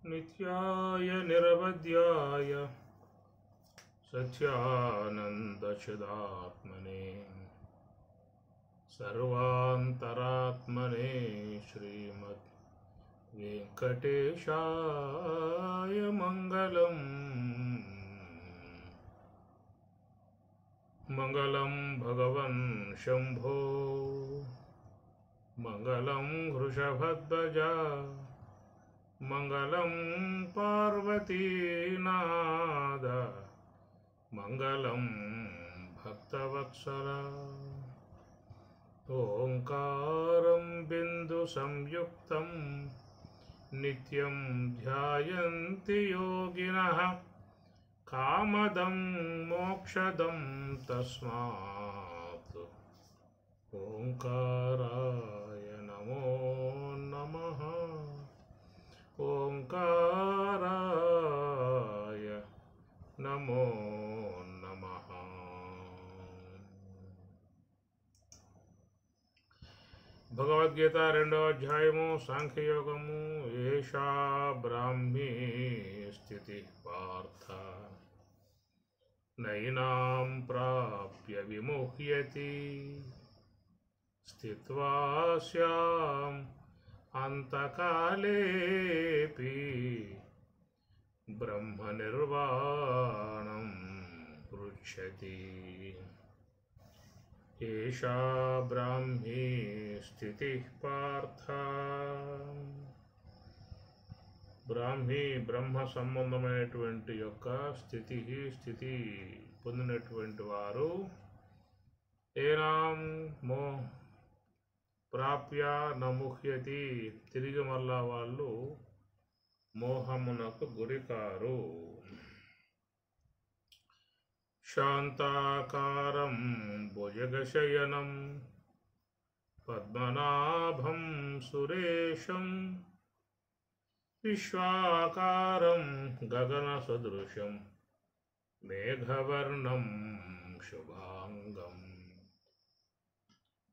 नित्याय निरवध्याय सत्यानन्दचिदात्मने सर्वान्तरात्मने श्रीमद् वेङ्कटेशाय मङ्गलम्। मङ्गलं भगवन् शम्भो मङ्गलं वृषभध्वज मङ्गलं पार्वतीनाद मङ्गलं भक्तवत्सला। ओंकारं बिन्दुसंयुक्तं नित्यं ध्यायन्ति योगिनः कामदं मोक्षदं तस्मात् ओंकाराय नमो नमः। ओंकाराय नमो नमः। भगवद्गीత 2వ అధ్యాయము సాంఖ్యయోగము। ఏషా బ్రాహ్మీ స్థితి పార్థ నైనాం ప్రాప్య విముహ్యతి స్థిత్వా స్యాం అంతకాలేపి బ్రహ్మ నిర్వాణం పృచ్ఛతి। ఏషా బ్రాహ్మీ స్థితి పార్థ। బ్రాహ్మీ బ్రహ్మ సంబంధమైనటువంటి యొక్క స్థితి పొందినటువంటి వారు ఏనాం ప్రాప్య నముహ్యతి తిరిగి మళ్ళా వాళ్ళు మోహమునకు గురికారు। శాంతాకారం భుజగశయనం పద్మనాభం సురేశం విశ్వాకారం గగనసదృశం మేఘవర్ణం శుభాంగం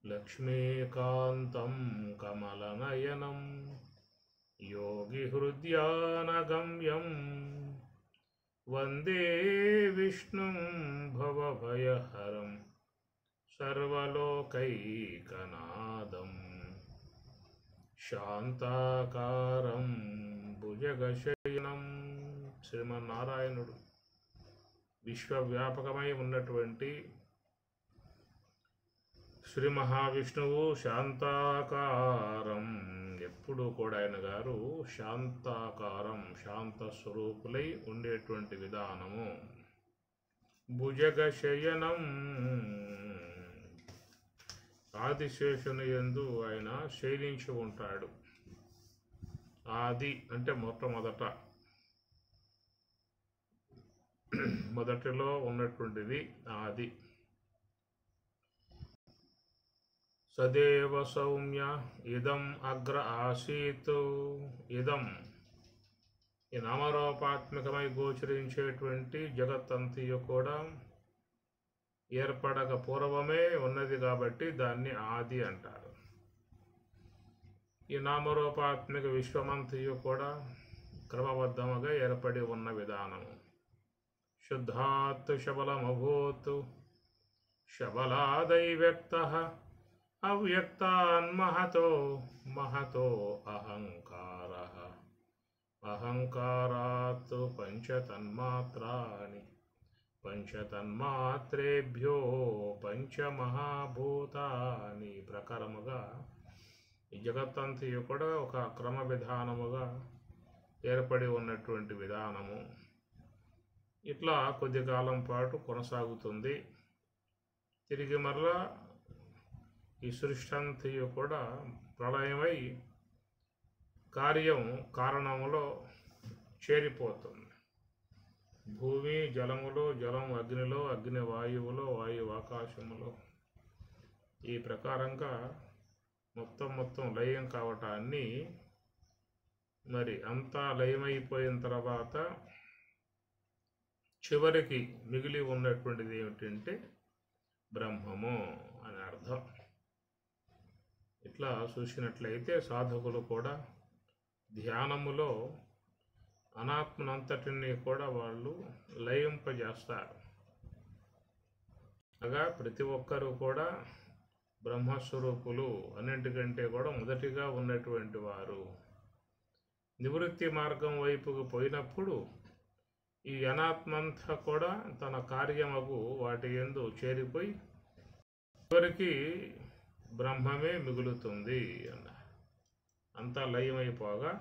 లక్ష్మీకాంతం కమలనయనం యోగిహృద్యానగమ్యం వందే విష్ణుం భవభయహరం సర్వలోకైకనాథం। శాంతాకారం భుజగశయనం శ్రీమన్నారాయణుడు విశ్వవ్యాపకమై ఉన్నటువంటి శ్రీ మహావిష్ణువు శాంతాకారం ఎప్పుడు కూడా ఆయన గారు శాంతాకారం శాంత స్వరూపులై ఉండేటువంటి విధానము। భుజగశయనం ఆదిశేషుని యందు ఆయన శయనించి ఉంటాడు। ఆది అంటే మొదటిలో ఉన్నటువంటిది ఆది। సదేవ సౌమ్య ఇదం అగ్ర ఆసీత్। ఇదం ఈ నామరూపాత్మకమై గోచరించేటువంటి జగత్తంతయు కూడా ఏర్పడక పూర్వమే ఉన్నది కాబట్టి దాన్ని ఆది అంటారు। ఈ నామరూపాత్మక విశ్వమంతయు కూడా క్రమబద్ధముగా ఏర్పడి ఉన్న విధానము। శుద్ధాత్ శబలమభూత్ శబలాదైవ్యక్తః అవ్యక్తాన్మహతో మహతో అహంకారః అహంకారాత్ పంచతన్మాత్రాణి పంచతన్మాత్రేభ్యో పంచమహాభూతాని ప్రకారముగా ఈ జగత్తంతయు కూడా ఒక క్రమ విధానముగా ఏర్పడి ఉన్నటువంటి విధానము। ఇట్లా కొద్ది కాలం పాటు కొనసాగుతుంది। తిరిగి మరలా ఈ సృష్టి అంతయు కూడా ప్రళయమై కారణములో చేరిపోతుంది। భూమి జలములో జలం అగ్నిలో అగ్ని వాయువులో వాయువు ఆకాశములో ఈ ప్రకారంగా మొత్తం లయం కావటాన్ని మరి అంతా లయమైపోయిన తర్వాత చివరికి మిగిలి ఉన్నటువంటిది ఏమిటంటే బ్రహ్మము అని అర్థం। ఇట్లా చూసినట్లయితే సాధకులు కూడా ధ్యానములో అనాత్మనంతటిని కూడా వాళ్ళు లయింపజేస్తారు. అనగా ప్రతి ఒక్కరూ కూడా బ్రహ్మస్వరూపులు, అన్నింటికంటే కూడా మొదటిగా ఉన్నటువంటి వారు. నివృత్తి మార్గం వైపుకు పోయినప్పుడు ఈ అనాత్మంతా కూడా తన కార్యమగు వాటి యందు చేరిపోయి చివరికి బ్రహ్మమే మిగులుతుంది అన్నారు. అంతా లయమైపోగా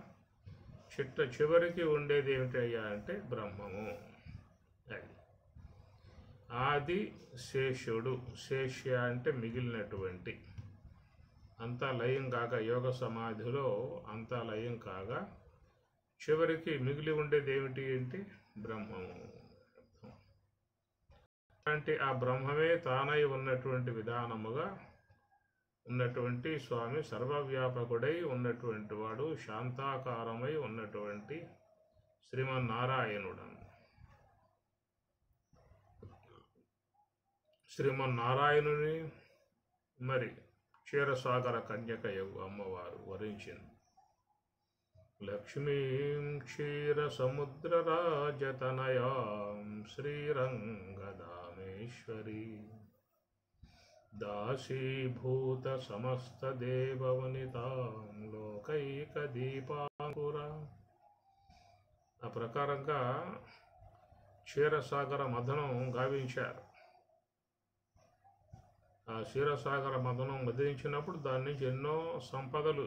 చివరికి ఉండేది ఏమిటయ్యా అంటే బ్రహ్మము. అది ఆది శేషుడు. శేష్య అంటే మిగిలినటువంటి. అంతా లయం కాగా, యోగ సమాధిలో అంతా లయం కాగా చివరికి మిగిలి ఉండేది ఏమిటి అంటే బ్రహ్మము. అంటే ఆ బ్రహ్మమే తానై ఉన్నటువంటి విధానముగా ఉన్నటువంటి స్వామి, సర్వవ్యాపకుడై ఉన్నటువంటి వాడు, శాంతాకారమై ఉన్నటువంటి శ్రీమన్నారాయణుడు. శ్రీమన్నారాయణుని మరి క్షీరసాగర కన్యకయగు అమ్మవారు వరించింది. లక్ష్మీం క్షీరసముద్రరాజతనయాం శ్రీరంగదామేశ్వరీ దాసీభూత సమస్తదేవవనితాం లోకైకదీపాంకురా. ఆ ప్రకారంగా క్షీరసాగర మథనం గావించారు. ఆ క్షీరసాగర మథనం మదించినప్పుడు దాని నుంచి ఎన్నో సంపదలు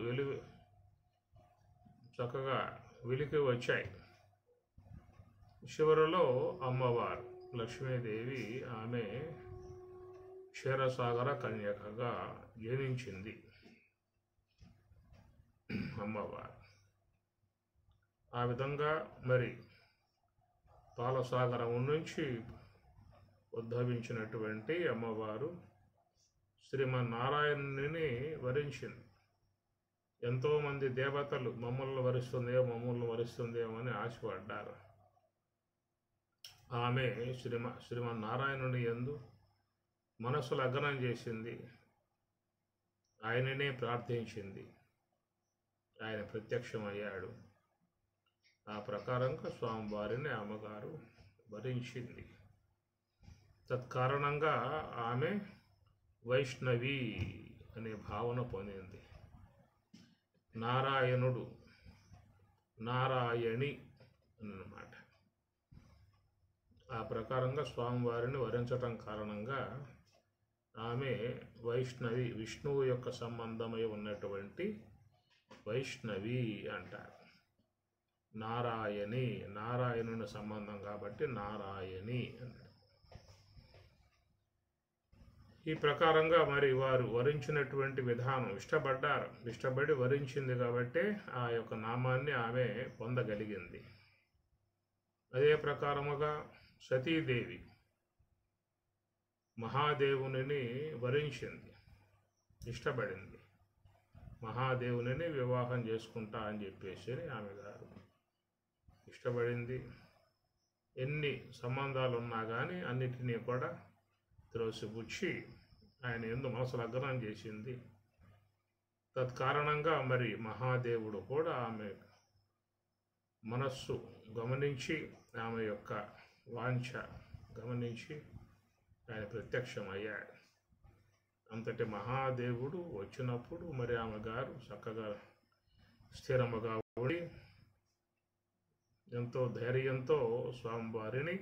చక్కగా వెలికి వచ్చాయి. చివరిలో అమ్మవారు లక్ష్మీదేవి ఆమె క్షీరసాగర కన్యకగా జనించింది. అమ్మవారు ఆ విధంగా మరి పాలసాగరం నుంచి ఉద్భవించినటువంటి అమ్మవారు శ్రీమన్నారాయణుని వరించింది. ఎంతోమంది దేవతలు మమ్మల్ని వరిస్తుందేమో అని ఆశపడ్డారు. ఆమె శ్రీమన్నారాయణుని యందు మనసు లగ్నం చేసింది. ఆయననే ప్రార్థించింది. ఆయన ప్రత్యక్షమయ్యాడు. ఆ ప్రకారంగా స్వామివారిని అమ్మగారు వరించింది. తత్కారణంగా ఆమె వైష్ణవి అనే భావన పొందింది. నారాయణుడు, నారాయణి అన్నమాట. ఆ ప్రకారంగా స్వామివారిని వరించటం కారణంగా ఆమె వైష్ణవి, విష్ణువు యొక్క సంబంధమై ఉన్నటువంటి వైష్ణవి అంటారు. నారాయణి, నారాయణుని సంబంధం కాబట్టి నారాయణి అన్నాడు. ఈ ప్రకారంగా మరి వారు వరించినటువంటి విధానం ఇష్టపడి వరించింది కాబట్టి ఆ యొక్క నామాన్ని ఆమె పొందగలిగింది. అదే ప్రకారముగా సతీదేవి మహాదేవుని వరించింది, ఇష్టపడింది. మహాదేవుని వివాహం చేసుకుంటా అని చెప్పేసి ఆమె గారు ఇష్టపడింది. ఎన్ని సంబంధాలు ఉన్నా కానీ అన్నిటినీ కూడా త్రోసిపుచ్చి ఆయన యందు మనసు లగ్నం చేసింది. తత్కారణంగా మరి మహాదేవుడు కూడా ఆమె మనస్సు గమనించి, ఆమె యొక్క వాంఛ గమనించి ఆయన ప్రత్యక్షమయ్యాడు. అంతటి మహాదేవుడు వచ్చినప్పుడు మరి ఆమె గారు చక్కగా స్థిరముగా ఉండి ఎంతో ధైర్యంతో స్వామివారిని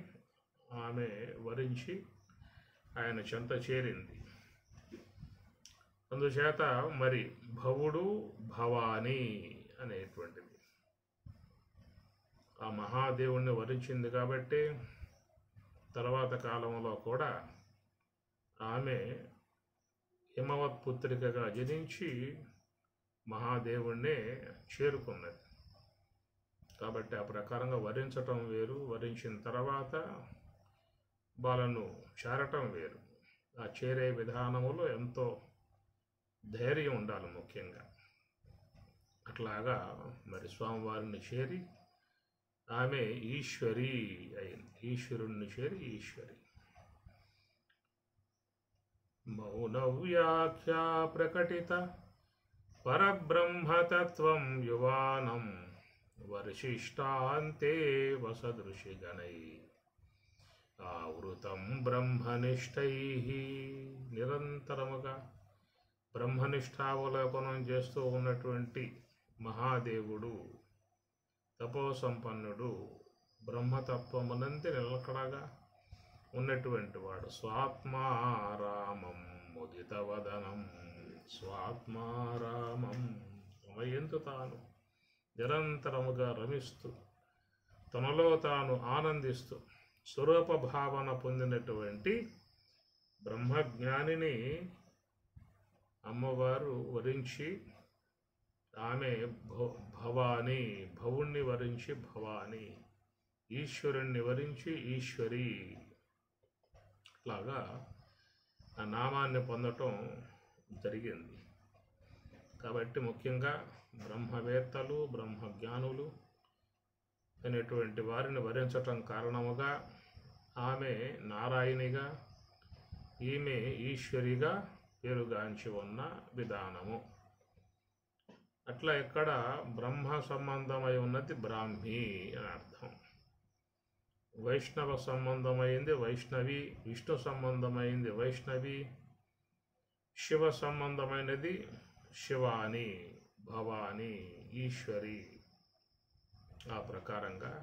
ఆమె వరించి ఆయన చెంత చేరింది. అందుచేత మరి భవుడు భవాని అనేటువంటిది ఆ మహాదేవుణ్ణి వరించింది కాబట్టి తర్వాత కాలంలో కూడా ఆమె హిమవత్ పుత్రికగా జనించి మహాదేవుణ్ణే చేరుకున్నది. కాబట్టి ఆ ప్రకారంగా వరించటం వేరు, వరించిన తర్వాత వాళ్ళను చేరటం వేరు. ఆ చేరే విధానములో ఎంతో ధైర్యం ఉండాలి ముఖ్యంగా. అట్లాగా మరి స్వామివారిని చేరి ఆమె ఈశ్వరి అయింది. ఈశ్వరుణ్ణి చేరి ఈశ్వరి. మౌన వ్యాఖ్యా ప్రకటిత పరబ్రహ్మతత్వం యువానం వర్షిష్టాంతే వసదృషిగణై ఆవృతం బ్రహ్మనిష్టై. నిరంతరముగా బ్రహ్మనిష్టావలోకనం చేస్తూ ఉన్నటువంటి మహాదేవుడు, తపోసంపన్నుడు, బ్రహ్మతత్వమునందు నిలకడగా ఉన్నటువంటి వాడు. స్వాత్మారామం ముదితవదనం, స్వాత్మారామం తమయందు తాను నిరంతరముగా రమిస్తూ తనలో తాను ఆనందిస్తూ స్వరూప భావన పొందినటువంటి బ్రహ్మజ్ఞానిని అమ్మవారు వరించి, ఆమె భవాని, భవుణ్ణి వరించి భవాని, ఈశ్వరుణ్ణి వరించి ఈశ్వరి, లాగా ఆ నామాన్ని పొందటం జరిగింది. కాబట్టి ముఖ్యంగా బ్రహ్మవేత్తలు, బ్రహ్మజ్ఞానులు అనేటువంటి వారిని వరించటం కారణముగా ఆమె నారాయణిగా, ఈమె ఈశ్వరిగా పేరుగాంచి ఉన్న విధానము. అట్లా ఇక్కడ బ్రహ్మ సంబంధమై ఉన్నది బ్రాహ్మి అని అర్థం. వైష్ణవ సంబంధమైంది వైష్ణవి, విష్ణు సంబంధమైంది వైష్ణవి, శివ సంబంధమైనది శివాని, భవాని, ఈశ్వరి. ఆ ప్రకారంగా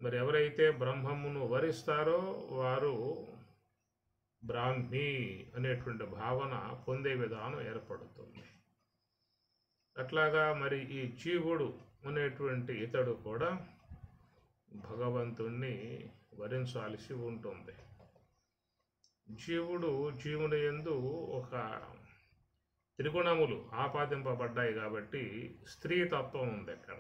మరి ఎవరైతే బ్రహ్మమును వరిస్తారో వారు బ్రాహ్మి అనేటువంటి భావన పొందే విధానం ఏర్పడుతుంది. అట్లాగా మరి ఈ జీవుడు అనేటువంటి ఇతడు కూడా భగవంతుణ్ణి వరించాల్సి ఉంటుంది. జీవుని యందు ఒక త్రిగుణములు ఆపాదింపబడ్డాయి కాబట్టి స్త్రీతత్వం ఉంది అక్కడ.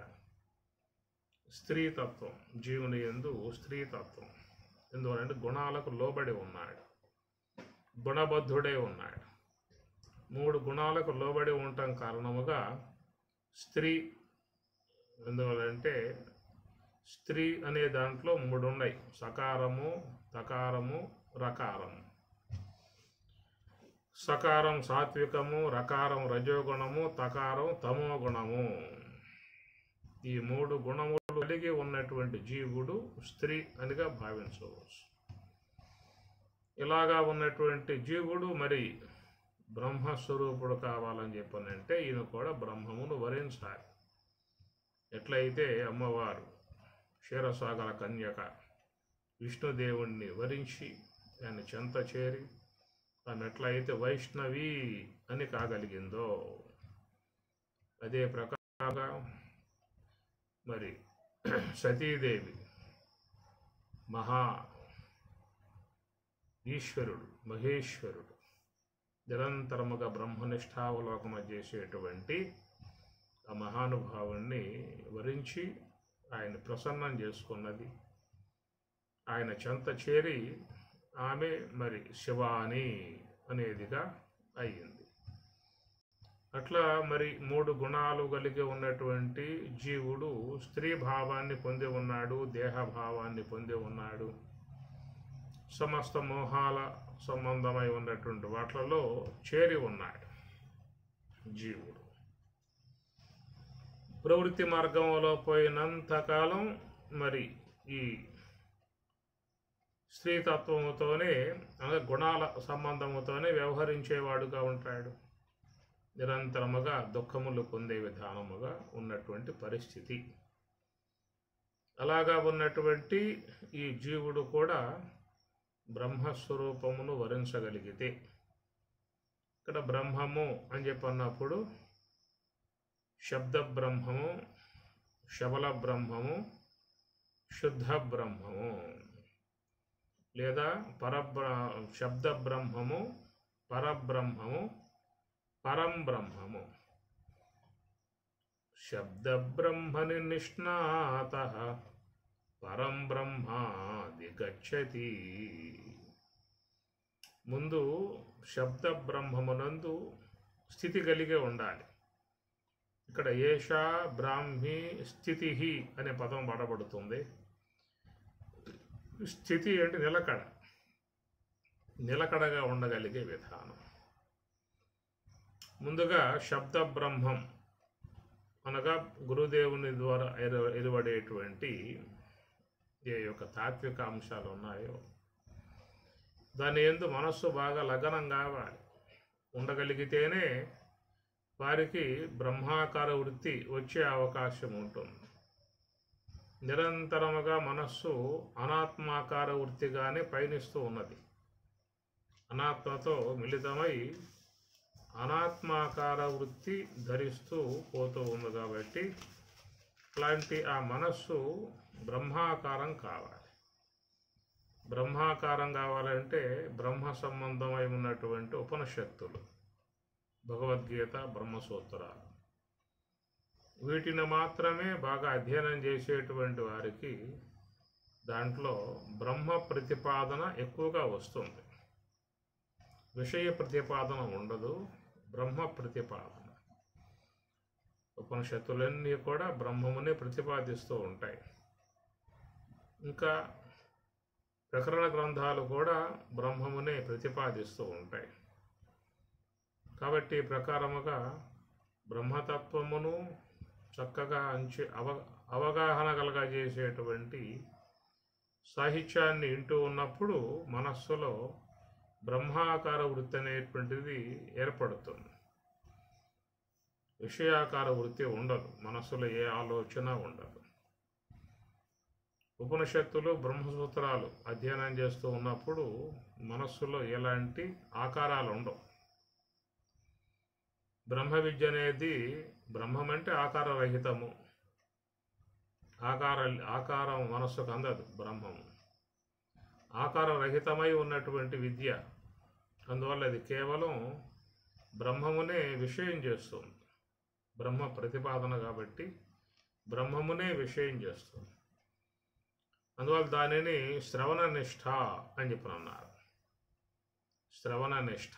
స్త్రీతత్వం, జీవుని యందు స్త్రీతత్వం. ఎందువలంటే గుణాలకు లోబడి ఉన్నాడు, గుణబద్ధుడై ఉన్నాడు. 3 గుణాలకు లోబడి ఉండటం కారణముగా స్త్రీ. ఎందువలంటే స్త్రీ అనే దాంట్లో 3 ఉన్నాయి: సకారము, తకారము, రకారము. సకారం సాత్వికము, రకారం రజోగుణము, తకారం తమోగుణము. ఈ 3 గుణములు కలిగి ఉన్నటువంటి జీవుడు స్త్రీ అనిగా భావించవచ్చు. ఇలాగా ఉన్నటువంటి జీవుడు మరి బ్రహ్మస్వరూపుడు కావాలని చెప్పనంటే ఈయన కూడా బ్రహ్మమును వరించాలి. ఎట్లయితే అమ్మవారు క్షీరసాగర కన్యక విష్ణుదేవుణ్ణి వరించి ఆయన చెంత చేరి ఆమె ఎట్లయితే వైష్ణవి అని కాగలిగిందో, అదే ప్రకారంగా మరి సతీదేవి ఈశ్వరుడు, మహేశ్వరుడు నిరంతరముగా బ్రహ్మనిష్టావలోకన చేసేటువంటి ఆ మహానుభావుణ్ణి వరించి ఆయన ప్రసన్నం చేసుకున్నది. ఆయన చెంత చేరి ఆమె మరి శివాని అనేదిగా అయ్యింది. అట్లా మరి 3 గుణాలు కలిగి ఉన్నటువంటి జీవుడు స్త్రీ భావాన్ని పొంది ఉన్నాడు, దేహభావాన్ని పొంది ఉన్నాడు. సమస్త మోహాల సంబంధమై ఉన్నటువంటి వాటిలలో చేరి ఉన్నాడు జీవుడు. ప్రవృత్తి మార్గంలో పోయినంతకాలం మరి ఈ స్త్రీతత్వముతోనే, గుణాల సంబంధముతోనే వ్యవహరించేవాడుగా ఉంటాడు. నిరంతరముగా దుఃఖములు పొందే విధానముగా ఉన్నటువంటి పరిస్థితి. అలాగా ఉన్నటువంటి ఈ జీవుడు కూడా బ్రహ్మస్వరూపమును వరించగలిగితే, ఇక్కడ బ్రహ్మము అని చెప్పన్నప్పుడు శబ్ద బ్రహ్మము, శబల బ్రహ్మము, శుద్ధ బ్రహ్మము, లేదా శబ్ద బ్రహ్మము, పరబ్రహ్మము, పరం బ్రహ్మము. శబ్ద బ్రహ్మని నిష్ణాతః పరం బ్రహ్మాదిగచ్చతి. ముందు శబ్ద బ్రహ్మమునందు స్థితి కలిగే ఉండాలి. ఇక్కడ ఏషా బ్రాహ్మీ స్థితి అనే పదం వాడబడుతుంది. స్థితి అంటే నిలకడగా ఉండగలిగే విధానం. ముందుగా శబ్ద బ్రహ్మం అనగా గురుదేవుని ద్వారా ఎరువడేటువంటి ఏ యొక్క తాత్విక అంశాలు ఉన్నాయో దాని యందు మనస్సు బాగా లగ్నం కావాలి. ఉండగలిగితేనే వారికి బ్రహ్మాకార వృత్తి వచ్చే అవకాశం ఉంటుంది. నిరంతరముగా మనస్సు అనాత్మాకార వృత్తిగానే పయనిస్తూ ఉన్నది. అనాత్మతో మిళితమై అనాత్మాకార వృత్తి ధరిస్తూ పోతూ ఉంది. కాబట్టి అలాంటి ఆ మనస్సు బ్రహ్మాకారం కావాలి. బ్రహ్మాకారం కావాలంటే బ్రహ్మ సంబంధమై ఉన్నటువంటి ఉపనిషత్తులు, భగవద్గీత, బ్రహ్మసూత్రాలు వీటిని మాత్రమే బాగా అధ్యయనం చేసేటువంటి వారికి దాంట్లో బ్రహ్మ ప్రతిపాదన ఎక్కువగా వస్తుంది. విషయ ప్రతిపాదన ఉండదు, బ్రహ్మ ప్రతిపాదన. ఉపనిషత్తులన్నీ కూడా బ్రహ్మమునే ప్రతిపాదిస్తూ ఉంటాయి. ఇంకా ప్రకరణ గ్రంథాలు కూడా బ్రహ్మమునే ప్రతిపాదిస్తూ ఉంటాయి. కాబట్టి ప్రకారముగా బ్రహ్మతత్వమును చక్కగా అవగాహన కలగజేసేటువంటి సాహిత్యాన్ని వింటూ ఉన్నప్పుడు మనస్సులో బ్రహ్మాకార వృత్తి అనేటువంటిది ఏర్పడుతుంది. విషయాకార వృత్తి ఉండదు, మనస్సులో ఏ ఆలోచన ఉండదు. ఉపనిషత్తులు, బ్రహ్మసూత్రాలు అధ్యయనం చేస్తూ ఉన్నప్పుడు మనస్సులో ఎలాంటి ఆకారాలు ఉండవు. బ్రహ్మ విద్య అనేది, బ్రహ్మం అంటే ఆకారరహితము. ఆకారం మనస్సుకు అందదు. బ్రహ్మము ఆకారరహితమై ఉన్నటువంటి విద్య. అందువల్ల అది కేవలం బ్రహ్మమునే విషయం చేస్తుంది. బ్రహ్మ ప్రతిపాదన కాబట్టి బ్రహ్మమునే విషయం చేస్తుంది. అందువల్ల దానిని శ్రవణ నిష్ఠ అని చెప్పినన్నారు. శ్రవణ నిష్ఠ,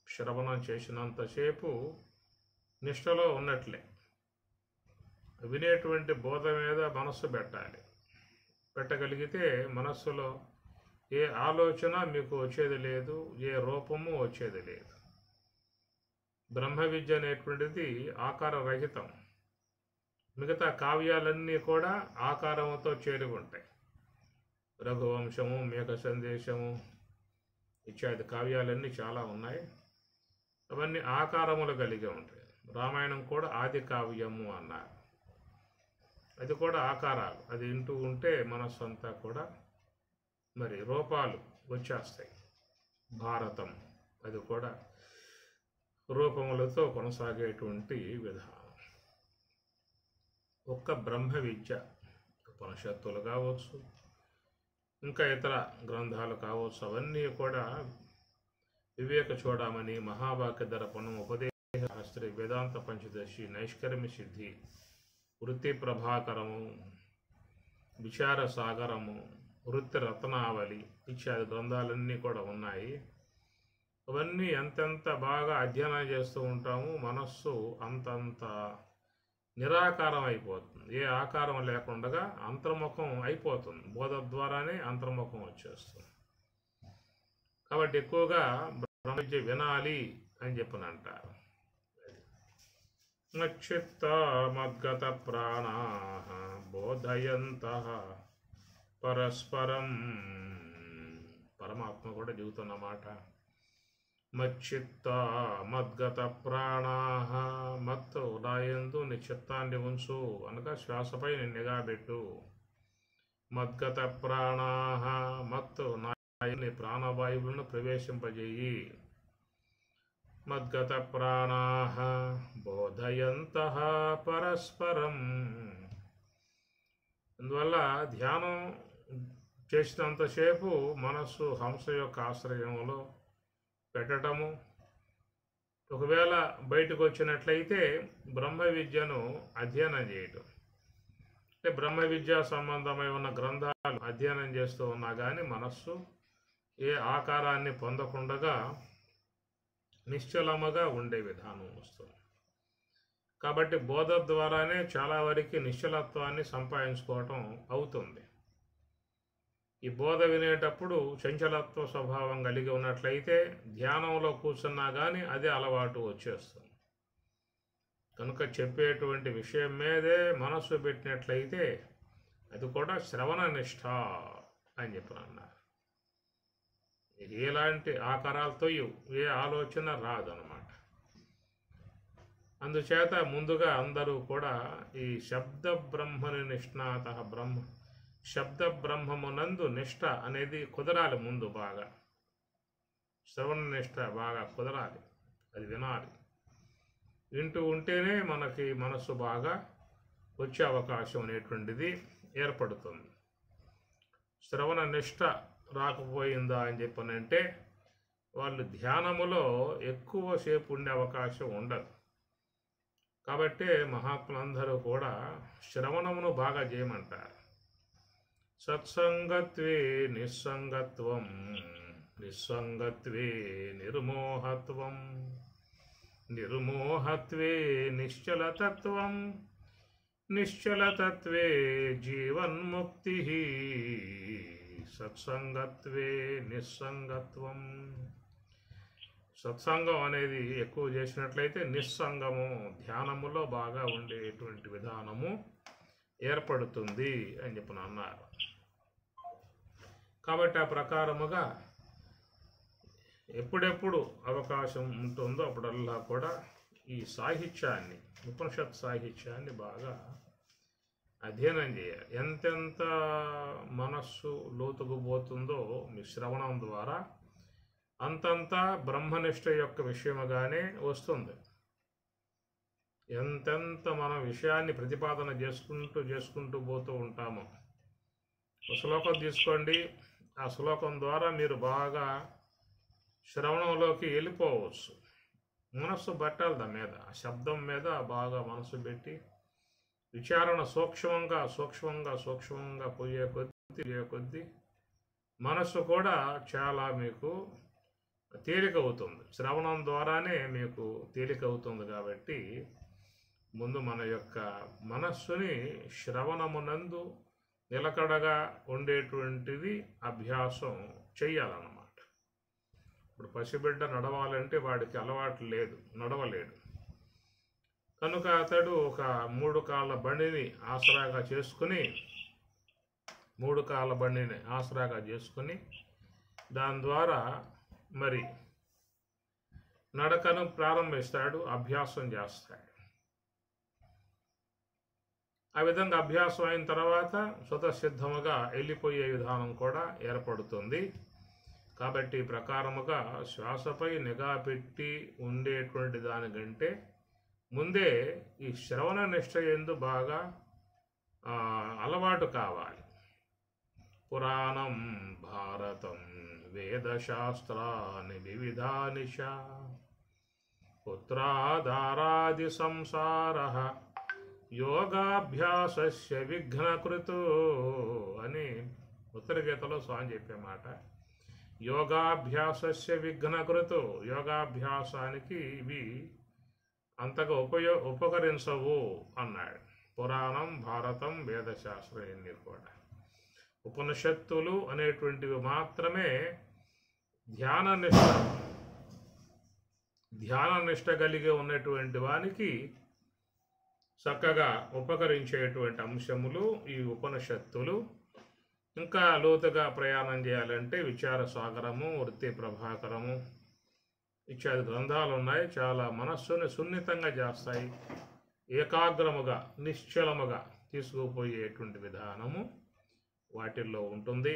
శ్రవణం చేసినంతసేపు నిష్ఠలో ఉన్నట్లే. వినేటువంటి బోధ మీద మనస్సు పెట్టాలి. పెట్టగలిగితే మనస్సులో ఏ ఆలోచన మీకు వచ్చేది లేదు, ఏ రూపము వచ్చేది లేదు. బ్రహ్మ విద్య అనేటువంటిది ఆకార రహితం. మిగతా కావ్యాలన్నీ కూడా ఆకారంతో చేరి ఉంటాయి. రఘువంశము, మేఘ సందేశము ఇత్యాది కావ్యాలన్నీ చాలా ఉన్నాయి. అవన్నీ ఆకారములు కలిగి ఉంటాయి. రామాయణం కూడా ఆది కావ్యము అన్నారు. అది కూడా ఆకారాలు. అది వింటూ ఉంటే మనస్సు అంతా కూడా మరి రూపాలు వచ్చేస్తాయి. భారతం అది కూడా రూపములతో కొనసాగేటువంటి విధానం. ఒక్క బ్రహ్మ విద్య, ఉపనిషత్తులు కావచ్చు, ఇంకా ఇతర గ్రంథాలు కావచ్చు, అవన్నీ కూడా వివేక చూడమని, మహావాక్య దర్పణం, ఉపదేశ శాస్త్రి, వేదాంత పంచదశి, నైష్కర్మ్య సిద్ధి, వృత్తి ప్రభాకరము, విచార సాగరము, వృత్తి రత్నావళి ఇత్యాది గ్రంథాలన్నీ కూడా ఉన్నాయి. అవన్నీ ఎంతెంత బాగా అధ్యయనం చేస్తూ ఉంటాము, మనస్సు అంతంత నిరాకారం అయిపోతుంది. ఏ ఆకారం లేకుండా అంతర్ముఖం అయిపోతుంది. బోధ ద్వారానే అంతర్ముఖం వచ్చేస్తుంది. కాబట్టి ఎక్కువగా బ్రహ్మ విద్య వినాలి అని చెప్పని అంటారు. మచ్చిత్త మద్గత ప్రాణా బోధయంతః పరస్పరం. పరమాత్మ కూడా చెబుతున్నమాట. మచ్చిత్త మద్గత ప్రాణా, మత్తు నాయందు నీ చిత్తాన్ని ఉంచు అనగా శ్వాసపై నిఘా పెట్టు. మద్గత ప్రాణా, మత్తు నీ ప్రాణవాయువులను ప్రవేశింపజేయి. మద్గత ప్రాణా బోధయంతః పరస్పరం. అందువల్ల ధ్యానం చేసినంతసేపు మనస్సు హంస యొక్క ఆశ్రయంలో పెట్టడము. ఒకవేళ బయటకు వచ్చినట్లయితే బ్రహ్మ విద్యను అధ్యయనం చేయటం. అంటే బ్రహ్మ విద్యా సంబంధమై ఉన్న గ్రంథాలు అధ్యయనం చేస్తూ ఉన్నా కానీ మనస్సు ఏ ఆకారాన్ని పొందకుండా నిశ్చలముగా ఉండే విధానం వస్తుంది. కాబట్టి బోధ ద్వారానే చాలా వరకు నిశ్చలత్వాన్ని సంపాదించుకోవటం అవుతుంది. ఈ బోధ వినేటప్పుడు చంచలత్వ స్వభావం కలిగి ఉన్నట్లయితే ధ్యానంలో కూర్చున్నా కానీ అదే అలవాటు వచ్చేస్తుంది. కనుక చెప్పేటువంటి విషయం మీదే మనస్సు పెట్టినట్లయితే అది కూడా శ్రవణ నిష్ఠ అని చెప్పి అన్నారు. ఎలాంటి ఆకారాలతో ఏ ఆలోచన రాదనమాట. అందుచేత ముందుగా అందరూ కూడా ఈ శబ్ద బ్రహ్మని నిష్ణాత శబ్ద బ్రహ్మమునందు నిష్ఠ అనేది కుదరాలి. ముందు బాగా శ్రవణ నిష్ఠ బాగా కుదరాలి, అది వినాలి. వింటూ ఉంటేనే మనకి మనసు బాగా వచ్చే అవకాశం అనేటువంటిది ఏర్పడుతుంది. శ్రవణ నిష్ఠ రాకపోయిందా అని చెప్పనంటే వాళ్ళు ధ్యానములో ఎక్కువసేపు ఉండే అవకాశం ఉండదు. కాబట్టి మహాత్ములందరూ కూడా శ్రవణమును బాగా చేయమంటారు. సత్సంగత్వే నిస్సంగత్వం, నిస్సంగత్వే నిర్మోహత్వం, నిర్మోహత్వే నిశ్చలతత్వం, నిశ్చలతత్వే జీవన్ముక్తి, సత్సంగత్వే నిస్సంగత్వం. సత్సంగం అనేది ఎక్కువ చేసినట్లయితే నిస్సంగము, ధ్యానములో బాగా ఉండేటువంటి విధానము ఏర్పడుతుంది అని చెప్పి అన్నారు. కాబట్టి ఆ ప్రకారముగా ఎప్పుడెప్పుడు అవకాశం ఉంటుందో అప్పుడల్లా కూడా ఈ సాహిత్యాన్ని, ఉపనిషత్ సాహిత్యాన్ని బాగా అధ్యయనం చేయాలి. ఎంతెంత మనస్సు లోతుకు పోతుందో మీ శ్రవణం ద్వారా అంతంత బ్రహ్మనిష్ట యొక్క విషయముగానే వస్తుంది. ఎంతెంత మనం విషయాన్ని ప్రతిపాదన చేసుకుంటూ పోతూ ఉంటామో. ఒక శ్లోకం తీసుకోండి, ఆ శ్లోకం ద్వారా మీరు బాగా శ్రవణంలోకి వెళ్ళిపోవచ్చు. మనస్సు పట్టాలి దాని మీద, ఆ శబ్దం మీద బాగా మనసు పెట్టి విచారణ సూక్ష్మంగా పోయే కొద్దీ మనస్సు కూడా చాలా మీకు తేలిక అవుతుంది. శ్రవణం ద్వారానే మీకు తేలిక అవుతుంది. కాబట్టి ముందు మన యొక్క మనస్సుని శ్రవణమునందు నిలకడగా ఉండేటువంటిది అభ్యాసం చెయ్యాలన్నమాట. ఇప్పుడు పసిబిడ్డ నడవాలంటే వాడికి అలవాటు లేదు, నడవలేడు. కనుక అతడు ఒక 3 కాళ్ళ బండిని ఆసరాగా చేసుకుని దాని ద్వారా మరి నడకను ప్రారంభిస్తాడు, అభ్యాసం చేస్తాడు. ఆ విధంగా అభ్యాసం అయిన తర్వాత స్వతసిద్ధముగా వెళ్ళిపోయే విధానం కూడా ఏర్పడుతుంది. కాబట్టి ప్రకారముగా శ్వాసపై నిఘా పెట్టి ఉండేటువంటి దానికంటే ముందే ఈ శ్రవణ నిష్ఠ యందు బాగా అలవాటు కావాలి. పురాణం భారతం వేదశాస్త్రాన్ని వివిధానిష పుత్రాదారాది సంసార యోగాభ్యాసస్య విఘ్నకృతో అని ఉత్తర గీతలో స్వామి చెప్పే మాట. యోగాభ్యాసస్య విఘ్నకృతో, యోగాభ్యాసానికి ఇవి అంతగా ఉపకరించవు అన్నాడు. పురాణం భారతం వేదశాస్త్రం ఇన్ని కూడా ఉపనిషత్తులు అనేటువంటివి మాత్రమే ధ్యాన నిష్ట కలిగి ఉన్నటువంటి వానికి చక్కగా ఉపకరించేటువంటి అంశములు ఈ ఉపనిషత్తులు. ఇంకా లోతుగా ప్రయాణం చేయాలంటే విచార సాగరము, వృత్తి ప్రభాకరము ఇత్యాది గ్రంథాలు ఉన్నాయి. చాలా మనస్సుని సున్నితంగా చేస్తాయి. ఏకాగ్రముగా నిశ్చలముగా తీసుకుపోయేటువంటి విధానము వాటిల్లో ఉంటుంది.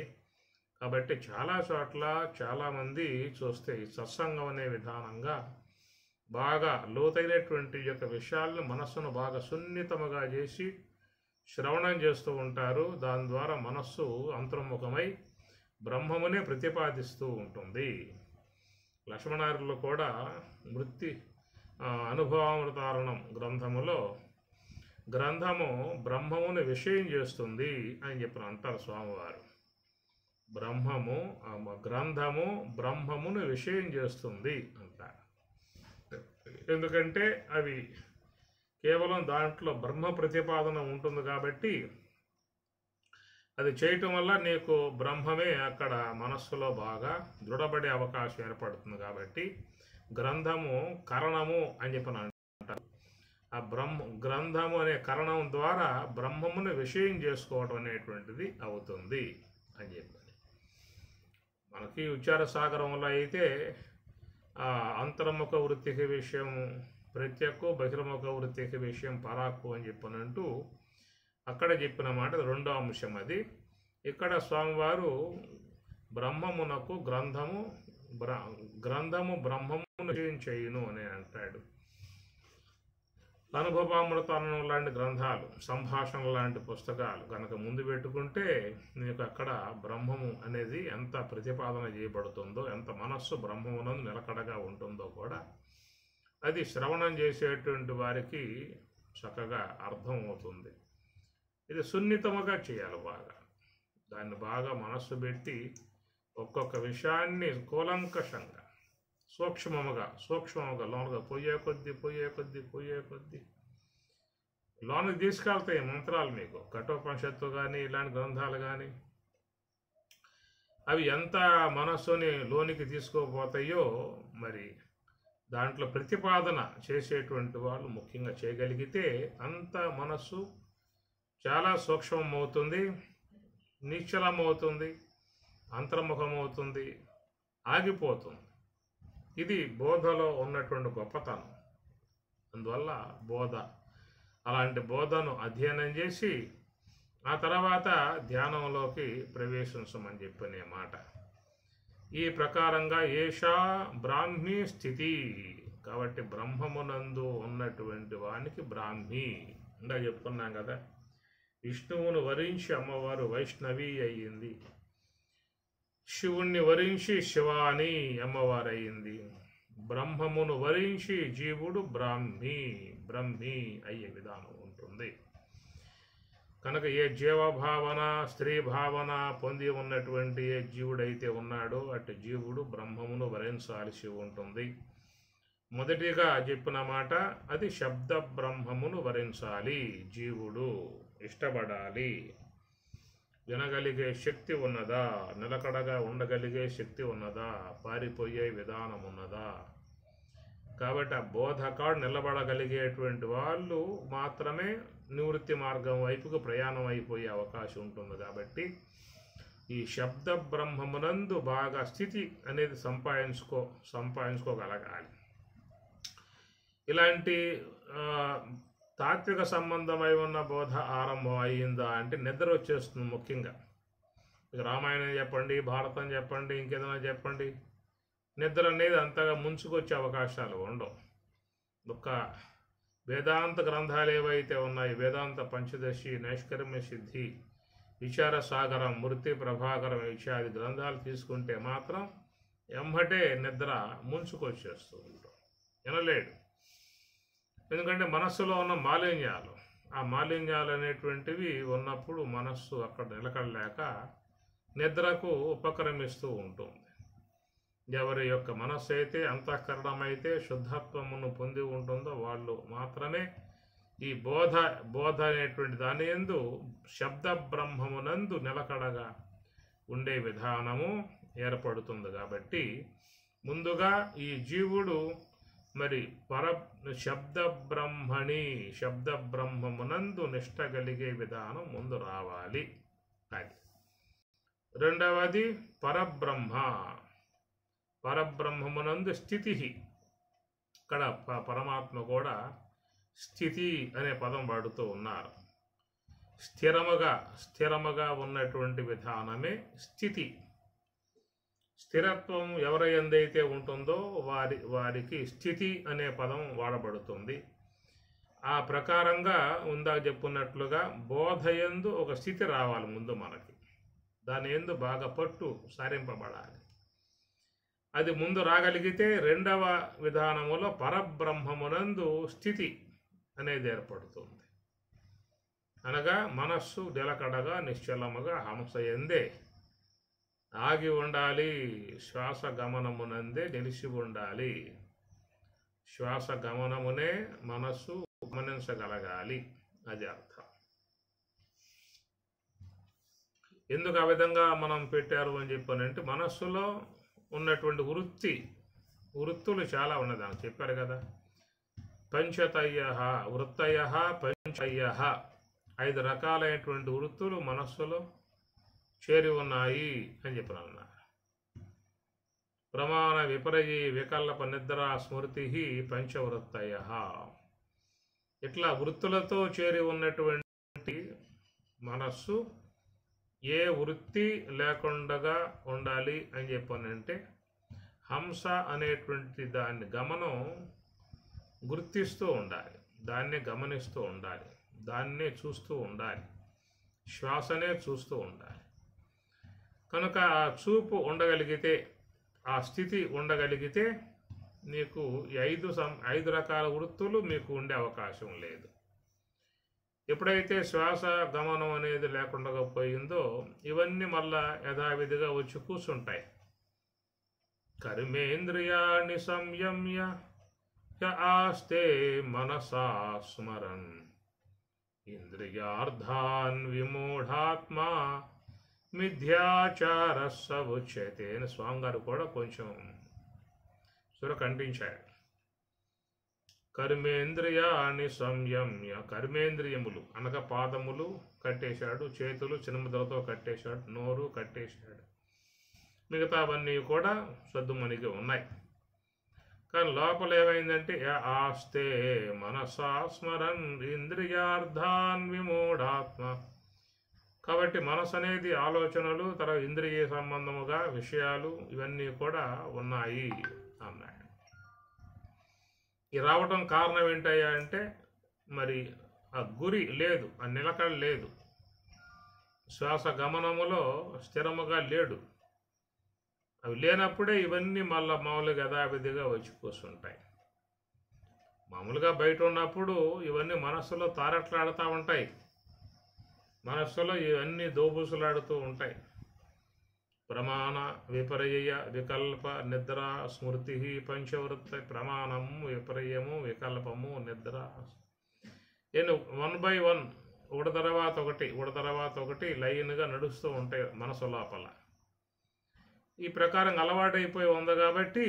కాబట్టి చాలా చోట్ల చాలామంది చూస్తే ఈ సత్సంగం అనే విధానంగా బాగా లోతైనటువంటి యొక్క విషయాలను మనస్సును బాగా సున్నితముగా చేసి శ్రవణం చేస్తూ ఉంటారు. దాని ద్వారా మనస్సు అంతర్ముఖమై బ్రహ్మమునే ప్రతిపాదిస్తూ ఉంటుంది. లక్ష్మణార్యులు కూడా వృత్తి అనుభవామృతారణం గ్రంథము బ్రహ్మముని విషయం చేస్తుంది అని చెప్పిన అంటారు స్వామివారు. గ్రంథము బ్రహ్మమును విషయం చేస్తుంది అంటారు. ఎందుకంటే అవి కేవలం దాంట్లో బ్రహ్మ ప్రతిపాదన ఉంటుంది కాబట్టి అది చేయటం వల్ల నీకు బ్రహ్మమే అక్కడ మనస్సులో బాగా దృఢపడే అవకాశం ఏర్పడుతుంది. కాబట్టి గ్రంథము కరణము అని చెప్పిన అంటారు. ఆ గ్రంథము అనే కరణం ద్వారా బ్రహ్మమును విషయం చేసుకోవడం అనేటువంటిది అవుతుంది అని చెప్పాలి. మనకి ఉచ్చార సాగరంలో అయితే అంతర్ముఖ వృత్తికి విషయం ప్రత్యక్కు, బహిర్ముఖ వృత్తికి విషయం పరాక్కు అని చెప్పనంటూ అక్కడ చెప్పిన మాట రెండో అంశం అది. ఇక్కడ స్వామివారు బ్రహ్మమునకు గ్రంథము బ్రహ్మమును విషయం చేయును అని అంటాడు. అనుభవామృతాలను లాంటి గ్రంథాలు, సంభాషణ లాంటి పుస్తకాలు కనుక ముందు పెట్టుకుంటే నీకు అక్కడ బ్రహ్మము అనేది ఎంత ప్రతిపాదన చేయబడుతుందో, ఎంత మనస్సు బ్రహ్మమునందు నిలకడగా ఉంటుందో కూడా అది శ్రవణం చేసేటువంటి వారికి చక్కగా అర్థం అవుతుంది. ఇది సున్నితముగా చేయాలి, దాన్ని బాగా మనస్సు పెట్టి ఒక్కొక్క విషయాన్ని కూలంకషంగా సూక్ష్మముగా లోనుగా పోయే కొద్దీ లోనికి తీసుకెళ్తాయి మంత్రాలు. మీకు కఠోపనిషత్తు కానీ ఇలాంటి గ్రంథాలు కానీ అవి ఎంత మనస్సుని లోనికి తీసుకోపోతాయో మరి దాంట్లో ప్రతిపాదన చేసేటువంటి వాళ్ళు ముఖ్యంగా చేయగలిగితే అంత మనస్సు చాలా సూక్ష్మమవుతుంది, నిశ్చలమవుతుంది, అంతర్ముఖమవుతుంది, ఆగిపోతుంది. ఇది బోధలో ఉన్నటువంటి గొప్పతనం. అందువల్ల అలాంటి బోధను అధ్యయనం చేసి ఆ తర్వాత ధ్యానంలోకి ప్రవేశించమని చెప్పిన మాట. ఈ ప్రకారంగా ఏషా బ్రాహ్మీ స్థితి. కాబట్టి బ్రహ్మమునందు ఉన్నటువంటి వానికి బ్రాహ్మీ ఇంకా చెప్పుకున్నాం కదా. విష్ణువును వరించి అమ్మవారు వైష్ణవి అయ్యింది, శివుణ్ణి వరించి శివాని అమ్మవారు అయ్యింది, బ్రహ్మమును వరించి జీవుడు బ్రహ్మి అయ్యే విధానం ఉంటుంది. కనుక ఏ జీవభావన, స్త్రీ భావన పొంది ఉన్నటువంటి ఏ జీవుడైతే ఉన్నాడో అటు జీవుడు బ్రహ్మమును వరించాల్సి ఉంటుంది. మొదటిగా చెప్పిన మాట అది శబ్ద బ్రహ్మమును వరించాలి. జీవుడు ఇష్టపడాలి. వినగలిగే శక్తి ఉన్నదా, నిలకడగా ఉండగలిగే శక్తి ఉన్నదా, పారిపోయే విధానం ఉన్నదా. కాబట్టి ఆ బోధకాడు నిలబడగలిగేటువంటి వాళ్ళు మాత్రమే నివృత్తి మార్గం వైపుకు ప్రయాణం అయిపోయే అవకాశం ఉంటుంది. కాబట్టి ఈ శబ్ద బ్రహ్మమునందు బాగా స్థితి అనేది సంపాదించుకోగలగాలి. ఇలాంటి తాత్విక సంబంధమై ఉన్న బోధ ఆరంభం అయ్యిందా అంటే నిద్ర వచ్చేస్తుంది. ముఖ్యంగా ఇక రామాయణం చెప్పండి, భారతం చెప్పండి, ఇంకేదైనా చెప్పండి, నిద్ర అనేది అంతగా ముంచుకొచ్చే అవకాశాలు ఉండవు. ఒక్క వేదాంత గ్రంథాలు ఏవైతే ఉన్నాయి, వేదాంత పంచదశి, నైష్కర్మ్య సిద్ధి, విచార సాగరం, మృతి ప్రభాకరం ఇత్యాది గ్రంథాలు తీసుకుంటే మాత్రం ఎంబటే నిద్ర ముంచుకొచ్చేస్తూ ఉంటాం, వినలేడు. ఎందుకంటే మనస్సులో ఉన్న మాలిన్యాలు, ఆ మాలిన్యాలు అనేటువంటివి ఉన్నప్పుడు మనస్సు అక్కడ నిలకడలేక నిద్రకు ఉపక్రమిస్తూ ఉంటుంది. ఎవరి యొక్క మనస్సు అయితే అంతఃకరణం అయితే శుద్ధత్వమును పొంది ఉంటుందో వాళ్ళు మాత్రమే ఈ బోధ అనేటువంటి దాని యందు శబ్ద బ్రహ్మమునందు నిలకడగా ఉండే విధానము ఏర్పడుతుంది. కాబట్టి ముందుగా ఈ జీవుడు మరి శబ్ద బ్రహ్మమునందు నిష్ట కలిగే విధానం ముందు రావాలి. అది రెండవది పరబ్రహ్మమునందు స్థితి. ఇక్కడ పరమాత్మ కూడా స్థితి అనే పదం వాడుతూ ఉన్నారు. స్థిరముగా ఉన్నటువంటి విధానమే స్థితి. స్థిరత్వం ఎవరి యందైతే ఉంటుందో వారికి స్థితి అనే పదం వాడబడుతుంది. ఆ ప్రకారంగా ఉందా చెప్పున్నట్లుగా బోధయందు ఒక స్థితి రావాలి ముందు మనకి. దాని యందు బాగా పట్టు సారింపబడాలి. అది ముందు రాగలిగితే రెండవ విధానములో పరబ్రహ్మమునందు స్థితి అనేది ఏర్పడుతుంది. అనగా మనస్సు నిలకడగా నిశ్చలముగా హంసయందే ఆగి ఉండాలి. శ్వాస గమనమునందే నిలిచి ఉండాలి. శ్వాస గమనమునే మనస్సు గమనించగలగాలి. అది అర్థం. ఎందుకు ఆ విధంగా మనం పెట్టారు అని చెప్పానంటే మనస్సులో ఉన్నటువంటి వృత్తులు చాలా ఉన్నది అని చెప్పారు కదా. పంచతయ్య వృత్తయ పంచయ్య 5 రకాలైనటువంటి వృత్తులు మనస్సులో చేరి ఉన్నాయి అని చెప్పిన ప్రమాణ విపరయి వికల్ప నిద్ర స్మృతి పంచవృత్తయ. ఇట్లా వృత్తులతో చేరి ఉన్నటువంటి మనస్సు ఏ వృత్తి లేకుండా ఉండాలి అని చెప్పానంటే హంస అనేటువంటి దాన్ని గమనం గుర్తిస్తూ ఉండాలి, దాన్నే గమనిస్తూ ఉండాలి, దాన్నే చూస్తూ ఉండాలి, శ్వాసనే చూస్తూ ఉండాలి. కనుక ఆ చూపు ఉండగలిగితే, ఆ స్థితి ఉండగలిగితే నీకు ఈ 5 రకాల వృత్తులు మీకు ఉండే అవకాశం లేదు. ఎప్పుడైతే శ్వాస గమనం అనేది లేకుండా పోయిందో ఇవన్నీ మళ్ళా యథావిధిగా వచ్చి కూర్చుంటాయి. కర్మేంద్రియాణి సంయమ్య య ఆస్తే మనసా స్మరన్ ఇంద్రియార్థాన్ విమూఢాత్మా మిథ్యాచార సముచ్యతే అని స్వామి గారు కూడా కొంచెం సురకంఠించాడు. కర్మేంద్రియాన్ని సంయమ్య, కర్మేంద్రియములు అనగా పాదములు కట్టేశాడు, చేతులు చిన్నముదలతో కట్టేశాడు, నోరు కట్టేశాడు, మిగతావన్నీ కూడా సద్దుమణిగి ఉన్నాయి. కానీ లోపల ఏమైందంటే ఆస్తే మనసా స్మరన్ ఇంద్రియార్థాన్ విమూఢాత్మ. కాబట్టి మనసు అనేది ఆలోచనలు, తర్వాత ఇంద్రియ సంబంధముగా విషయాలు ఇవన్నీ కూడా ఉన్నాయి అన్నాడు. ఈ రావటం కారణం ఏంటయ్యా అంటే మరి ఆ గురి లేదు, ఆ నిలకడ లేదు, శ్వాస గమనములో స్థిరముగా లేడు. అవి లేనప్పుడే ఇవన్నీ మళ్ళీ మామూలుగా యథావిధిగా వచ్చి కూర్చుంటాయి. మామూలుగా బయట ఉన్నప్పుడు ఇవన్నీ మనస్సులో తారట్లాడుతూ ఉంటాయి, మనస్సులో ఇవన్నీ దోబూసులాడుతూ ఉంటాయి. ప్రమాణ విపర్యయ వికల్ప నిద్ర స్మృతి పంచవృత్తి. ప్రమాణము, విపర్యము, వికల్పము, నిద్ర 1 by 1 ఒకటి తర్వాత ఒకటి లైన్గా నడుస్తూ ఉంటాయి మనసు లోపల. ఈ ప్రకారం అలవాటైపోయి ఉంది కాబట్టి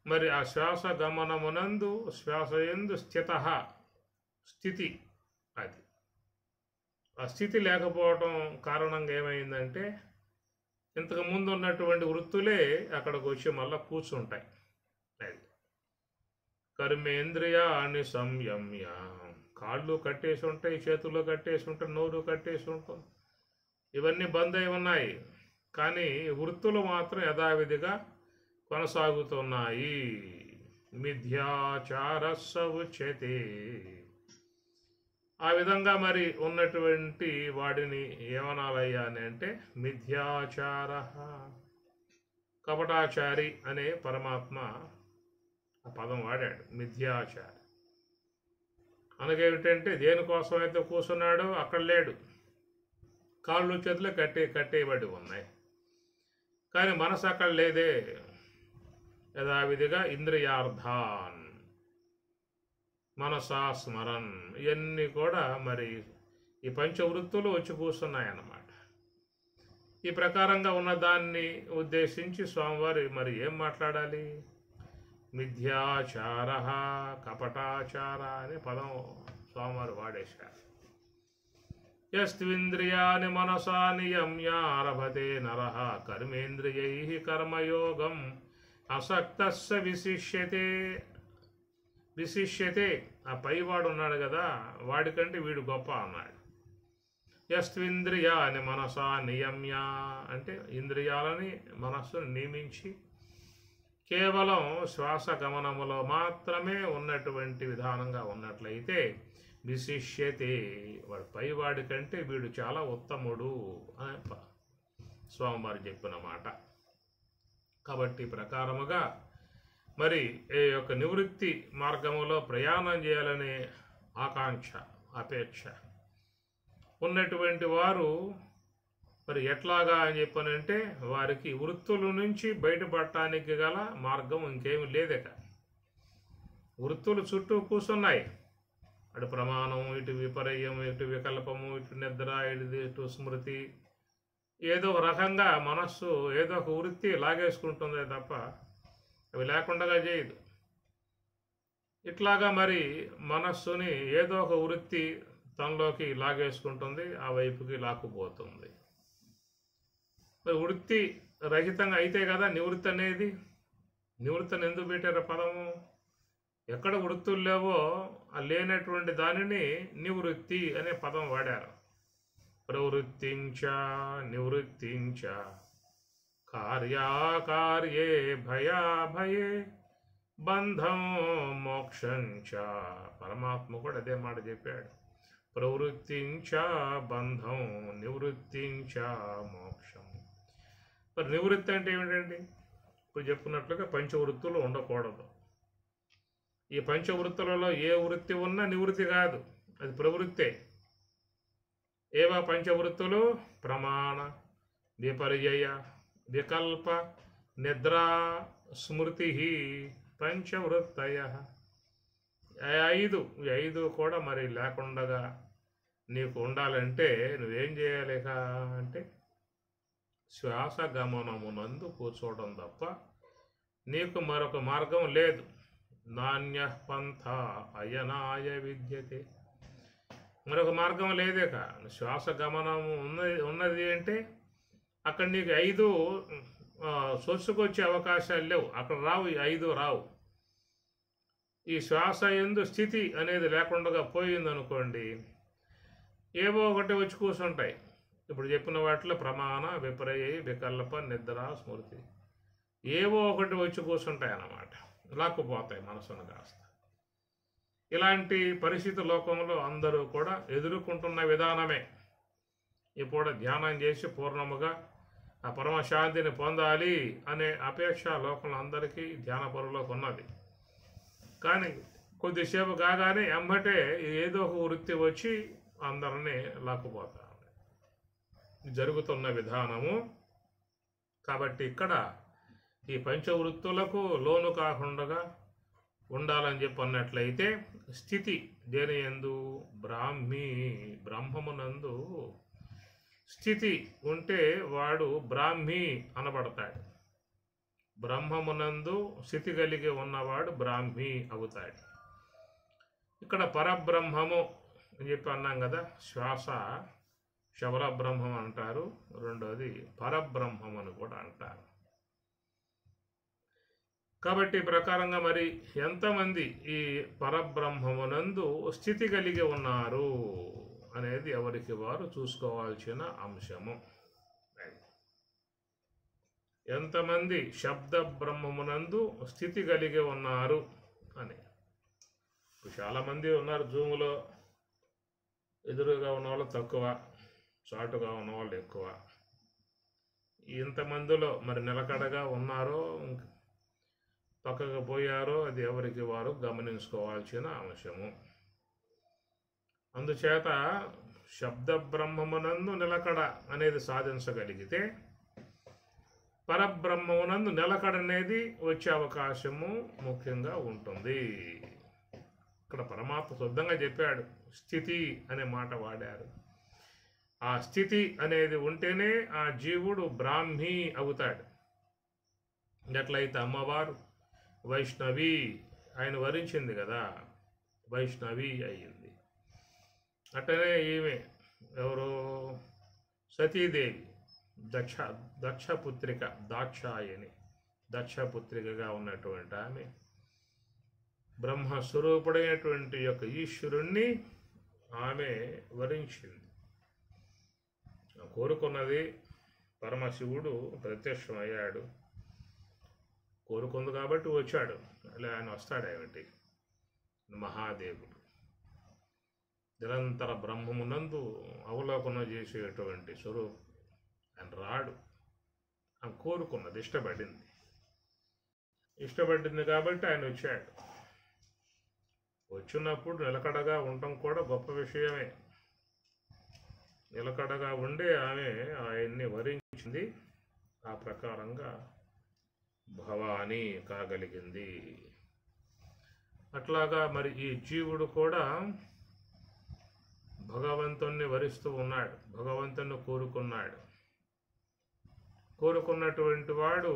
మరి ఆ శ్వాస గమనమునందు శ్వాస యందు స్థితి అది. ఆ స్థితి లేకపోవడం కారణంగా ఏమైందంటే ఇంతకు ముందు ఉన్నటువంటి వృత్తులే అక్కడికి వచ్చి మళ్ళీ కూర్చుంటాయి. అది కర్మేంద్రియాన్ని సంయమ్య, కాళ్ళు కట్టేసి ఉంటాయి, చేతులు కట్టేసి ఉంటాయి, నోరు కట్టేసి ఉంటుంది, ఇవన్నీ బంద్ అయి ఉన్నాయి. కానీ వృత్తులు మాత్రం యథావిధిగా కొనసాగుతున్నాయి. మిథ్యాచార సముచ్యతే. ఆ విధంగా మరి ఉన్నటువంటి వాడిని ఏమనాలయ్యా అని అంటే మిథ్యాచార, కపటాచారి అనే పరమాత్మ ఆ పదం వాడాడు. మిథ్యాచారి అనగేమిటంటే దేనికోసం అయితే కూర్చున్నాడో అక్కడ లేడు, కాళ్ళు చేతులు కట్టేయబడి ఉన్నాయి, కానీ మనసు అక్కడ లేదే. యథావిధిగా ఇంద్రియార్థాన్ మనసా స్మరన్, ఇవన్నీ కూడా మరి ఈ పంచవృత్తులు వచ్చి కూర్చున్నాయన్నమాట. ఈ ప్రకారంగా ఉన్నదాన్ని ఉద్దేశించి స్వామివారి మరి ఏం మాట్లాడాలి? మిథ్యాచార కపటాచార అనే పదం స్వామివారు వాడేశారు. యస్త్వింద్రియాని మనసా నియమ్యారభతే నరః కర్మేంద్రియైః కర్మయోగం అసక్తస్య విశిష్యతే. ఆ పైవాడు ఉన్నాడు కదా, వాడికంటే వీడు గొప్ప అన్నాడు. యస్త్వింద్రియాని మనసా నియమ్య అంటే ఇంద్రియాలని మనస్సును నియమించి కేవలం శ్వాస గమనములో మాత్రమే ఉన్నటువంటి విధానంగా ఉన్నట్లయితే విశిష్యతే, వాడు పైవాడి కంటే వీడు చాలా ఉత్తముడు అని స్వామివారు చెప్పిన మాట. కాబట్టి ప్రకారముగా మరి ఈ యొక్క నివృత్తి మార్గములో ప్రయాణం చేయాలనే ఆకాంక్ష, అపేక్ష ఉన్నటువంటి వారు మరి ఎట్లాగా అని చెప్పనంటే వారికి వృత్తుల నుంచి బయటపడటానికి గల మార్గం ఇంకేమి లేదట. వృత్తులు చుట్టూ కూర్చున్నాయి, అటు ప్రమాణం, ఇటు విపర్యం, ఇటు వికల్పము, ఇటు నిద్ర, ఇటు స్మృతి, ఏదో ఒక రకంగా మనస్సు ఏదో ఒక వృత్తి లాగేసుకుంటుందే తప్ప అవి లేకుండా చేయదు. ఇట్లాగా మరి మనస్సుని ఏదో ఒక వృత్తి తనలోకి లాగేసుకుంటుంది, ఆ వైపుకి లాక్కుపోతుంది. మరి వృత్తి రహితంగా అయితే కదా నివృత్తి అనేది. నివృత్తిని ఎందుకు పెట్టారు పదము? ఎక్కడ వృత్తులు లేవో ఆ లేనటువంటి దానిని నివృత్తి అనే పదం వాడారు. ప్రవృత్తించ నివృత్తించ కార్యాకార్యే భయాభయే బంధం మోక్షంచ. పరమాత్మ కూడా అదే మాట చెప్పాడు. ప్రవృత్తించ బంధం, నివృత్తించ మోక్షం. మరి నివృత్తి అంటే ఏమిటండి? ఇప్పుడు చెప్పుకున్నట్లుగా పంచవృత్తులు ఉండకూడదు. ఈ పంచవృత్తులలో ఏ వృత్తి ఉన్నా నివృత్తి కాదు, అది ప్రవృత్తే. ఏవా పంచవృత్తులు? ప్రమాణ, విపర్యయ, వికల్ప, నిద్రా, స్మృతి, పంచవృత్తయ. ఈ ఐదు కూడా మరి లేకుండా నీకు ఉండాలంటే నువ్వేం చేయాలి అంటే శ్వాస గమనమునందు కూర్చోవడం తప్ప నీకు మరొక మార్గం లేదు. నాణ్య పంథ అయనాయ విద్యతే. మరొక మార్గం లేదే శ్వాస గమనము ఉన్నది అంటే అక్కడ నీకు 5 సొచ్చుకొచ్చే అవకాశాలు లేవు, అక్కడ రావు, ఈ 5 రావు. ఈ శ్వాస యందు స్థితి అనేది లేకుండా పోయిందనుకోండి, ఏవో ఒకటి వచ్చి కూర్చుంటాయి. ఇప్పుడు చెప్పిన వాటిలో ప్రమాణ, విపర్యయ, వికల్ప, నిద్ర, స్మృతి ఏవో ఒకటి వచ్చి కూర్చుంటాయి అన్నమాట, లాక్కుపోతాయి మనసును కాస్త. ఇలాంటి పరిస్థితి లోకంలో అందరూ కూడా ఎదుర్కొంటున్న విధానమే. ఇప్పుడు ధ్యానం చేసి పూర్ణముగా ఆ పరమశాంతిని పొందాలి అనే అపేక్ష లోకంలో అందరికీ ధ్యాన పరులకు ఉన్నది. కానీ కొద్దిసేపు కాగానే ఎంబటే ఏదో ఒక వృత్తి వచ్చి అందరినీ లాక్కుపోతా జరుగుతున్న విధానము. కాబట్టి ఇక్కడ ఈ పంచవృత్తులకు లోను కాకుండా ఉండాలని చెప్పి అన్నట్లయితే స్థితి దేని యందు? బ్రహ్మమునందు స్థితి ఉంటే వాడు బ్రాహ్మీ అనబడతాడు. బ్రహ్మమునందు స్థితి కలిగి ఉన్నవాడు బ్రాహ్మీ అవుతాడు. ఇక్కడ పరబ్రహ్మము అని చెప్పి అన్నాం కదా, శ్వాస శబర బ్రహ్మం అంటారు, రెండోది పరబ్రహ్మం అని కూడా అంటారు. కాబట్టి ఈ ప్రకారంగా మరి ఎంతమంది ఈ పరబ్రహ్మమునందు స్థితి కలిగి ఉన్నారు అనేది ఎవరికి వారు చూసుకోవాల్సిన అంశము. ఎంతమంది శబ్ద బ్రహ్మమునందు స్థితి కలిగి ఉన్నారు అని. ఇప్పుడు చాలామంది ఉన్నారు జూములో, ఎదురుగా ఉన్నవాళ్ళు తక్కువ, చాటుగా ఉన్నవాళ్ళు ఎక్కువ. ఇంతమందిలో మరి నిలకడగా ఉన్నారో పక్కకు పోయారో అది ఎవరికి వారు గమనించుకోవాల్సిన అంశము. అందుచేత శబ్ద బ్రహ్మమునందు నిలకడ అనేది సాధించగలిగితే పరబ్రహ్మమునందు నిలకడ అనేది వచ్చే అవకాశము ముఖ్యంగా ఉంటుంది. ఇక్కడ పరమాత్మ శుద్ధంగా చెప్పాడు, స్థితి అనే మాట వాడారు. ఆ స్థితి అనేది ఉంటేనే ఆ జీవుడు బ్రాహ్మీ అవుతాడు. ఎట్లయితే అమ్మవారు వైష్ణవి ఆయన వరించింది కదా, వైష్ణవి అయ్యింది. అట్టనే ఈమె ఎవరు? సతీదేవి, దక్షపుత్రిక, దాక్షాయని దక్షపుత్రికగా ఉన్నటువంటి ఆమె బ్రహ్మస్వరూపుడైనటువంటి యొక్క ఈశ్వరుణ్ణి ఆమె వరించింది. కోరుకున్నది, పరమశివుడు ప్రత్యక్షమయ్యాడు. కోరుకుంది కాబట్టి వచ్చాడు, అలా ఆయన వస్తాడేమిటి? మహాదేవుడు నిరంతర బ్రహ్మమునందు అవలోకనం చేసేటువంటి స్వరూపం. ఆయన రాడు, ఆయన కోరుకున్నది, ఇష్టపడింది కాబట్టి ఆయన వచ్చాడు. వచ్చినప్పుడు నిలకడగా ఉండటం కూడా గొప్ప విషయమే. నిలకడగా ఉండే ఆమె ఆయన్ని వరించింది. ఆ ప్రకారంగా భవానీ కాగలిగింది. అట్లాగా మరి ఈ జీవుడు కూడా భగవంతుణ్ణి వరిస్తూ ఉన్నాడు, భగవంతుణ్ణి కోరుకున్నాడు. కోరుకున్నటువంటి వాడు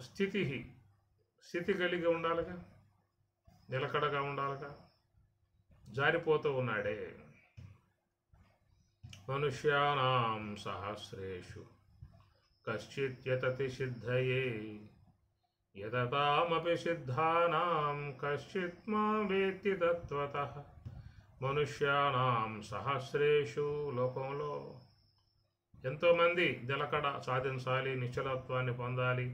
స్థితి కలిగి ఉండాలిగా. నిలకడగా ఉండాలిగా, జారిపోతూ ఉన్నాడే. మనుష్యానాం సహస్రేషు కశ్చిత్ యతతి సిద్ధయే యతతామపి సిద్ధానాం కశ్చిత్ మాం వేత్తి తత్వతః. మనుష్యానాం సహస్రేషు, లోకంలో ఎంతోమంది నిలకడ సాధించాలి, నిశ్చలత్వాన్ని పొందాలి,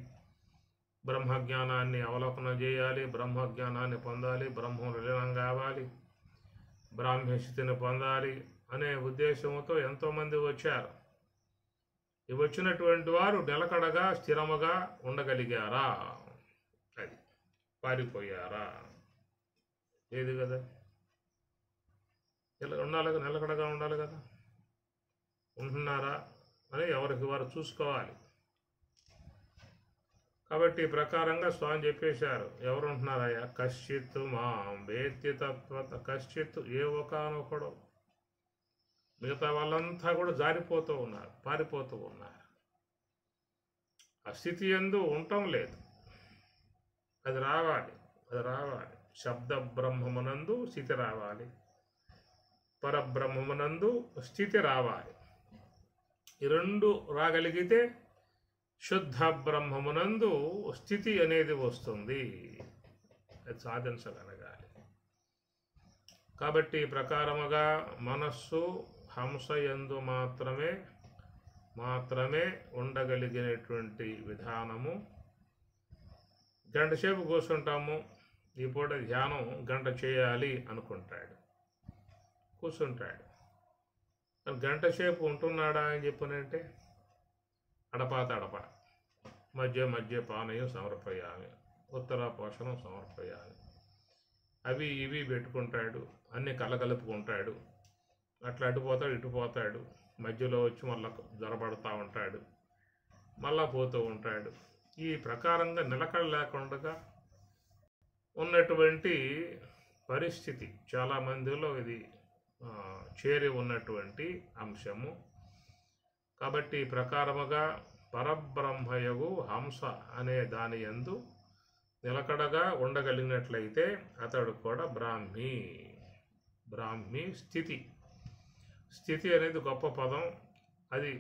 బ్రహ్మజ్ఞానాన్ని అవలోకనం చేయాలి, బ్రహ్మజ్ఞానాన్ని పొందాలి, బ్రహ్మం విలీనం కావాలి, బ్రాహ్మ్యస్థితిని పొందాలి అనే ఉద్దేశంతో ఎంతోమంది వచ్చారు. ఈ వచ్చినటువంటి వారు నిలకడగా స్థిరముగా ఉండగలిగారా? అది పారిపోయారా? లేదు కదా. ఇలా ఉండాలి, నిలకడగా ఉండాలి కదా. ఉంటున్నారా అని ఎవరికి వారు చూసుకోవాలి. కాబట్టి ఈ ప్రకారంగా స్వామి చెప్పేశారు, ఎవరు ఉంటున్నారయ్యా? కశ్చిత్ మాం వేత్తి తత్వత. కశ్చిత్, ఏ ఒకనొకడు. మిగతా వాళ్ళంతా కూడా జారిపోతూ ఉన్నారు, పారిపోతూ ఉన్నారు. ఆ స్థితి యందు ఉండటం లేదు. అది రావాలి, అది రావాలి. శబ్ద బ్రహ్మమునందు స్థితి రావాలి, పరబ్రహ్మమునందు స్థితి రావాలి. ఈ రెండు రాగలిగితే శుద్ధ బ్రహ్మమునందు స్థితి అనేది వస్తుంది. అది సాధించగలగాలి. కాబట్టి ప్రకారముగా మనస్సు హంస యందు మాత్రమే ఉండగలిగినటువంటి విధానము. గంట సేపు కూర్చుంటాము, ఈ పూట ధ్యానం గంట చేయాలి అనుకుంటాడు, కూర్చుంటాడు. గంట సేపు ఉంటున్నాడా అని చెప్పనంటే అడపా తడప, మధ్య పానీయం సమర్పయామి, ఉత్తర పోషణం సమర్పయామి, అవి ఇవి పెట్టుకుంటాడు, అన్నీ కలగలుపుకుంటాడు. అట్లా అటుపోతాడు ఇటుపోతాడు, మధ్యలో వచ్చి మళ్ళా జొరబడుతూ ఉంటాడు, మళ్ళా పోతూ ఉంటాడు. ఈ ప్రకారంగా నిలకడ లేకుండా ఉన్నటువంటి పరిస్థితి చాలామందిలో ఇది చేరి ఉన్నటువంటి అంశము. కాబట్టి ప్రకారముగా పరబ్రహ్మయగు హంస అనే దాని యందు నిలకడగా ఉండగలిగినట్లయితే అతడు కూడా బ్రాహ్మీ స్థితి అనేది గొప్ప పదం. అది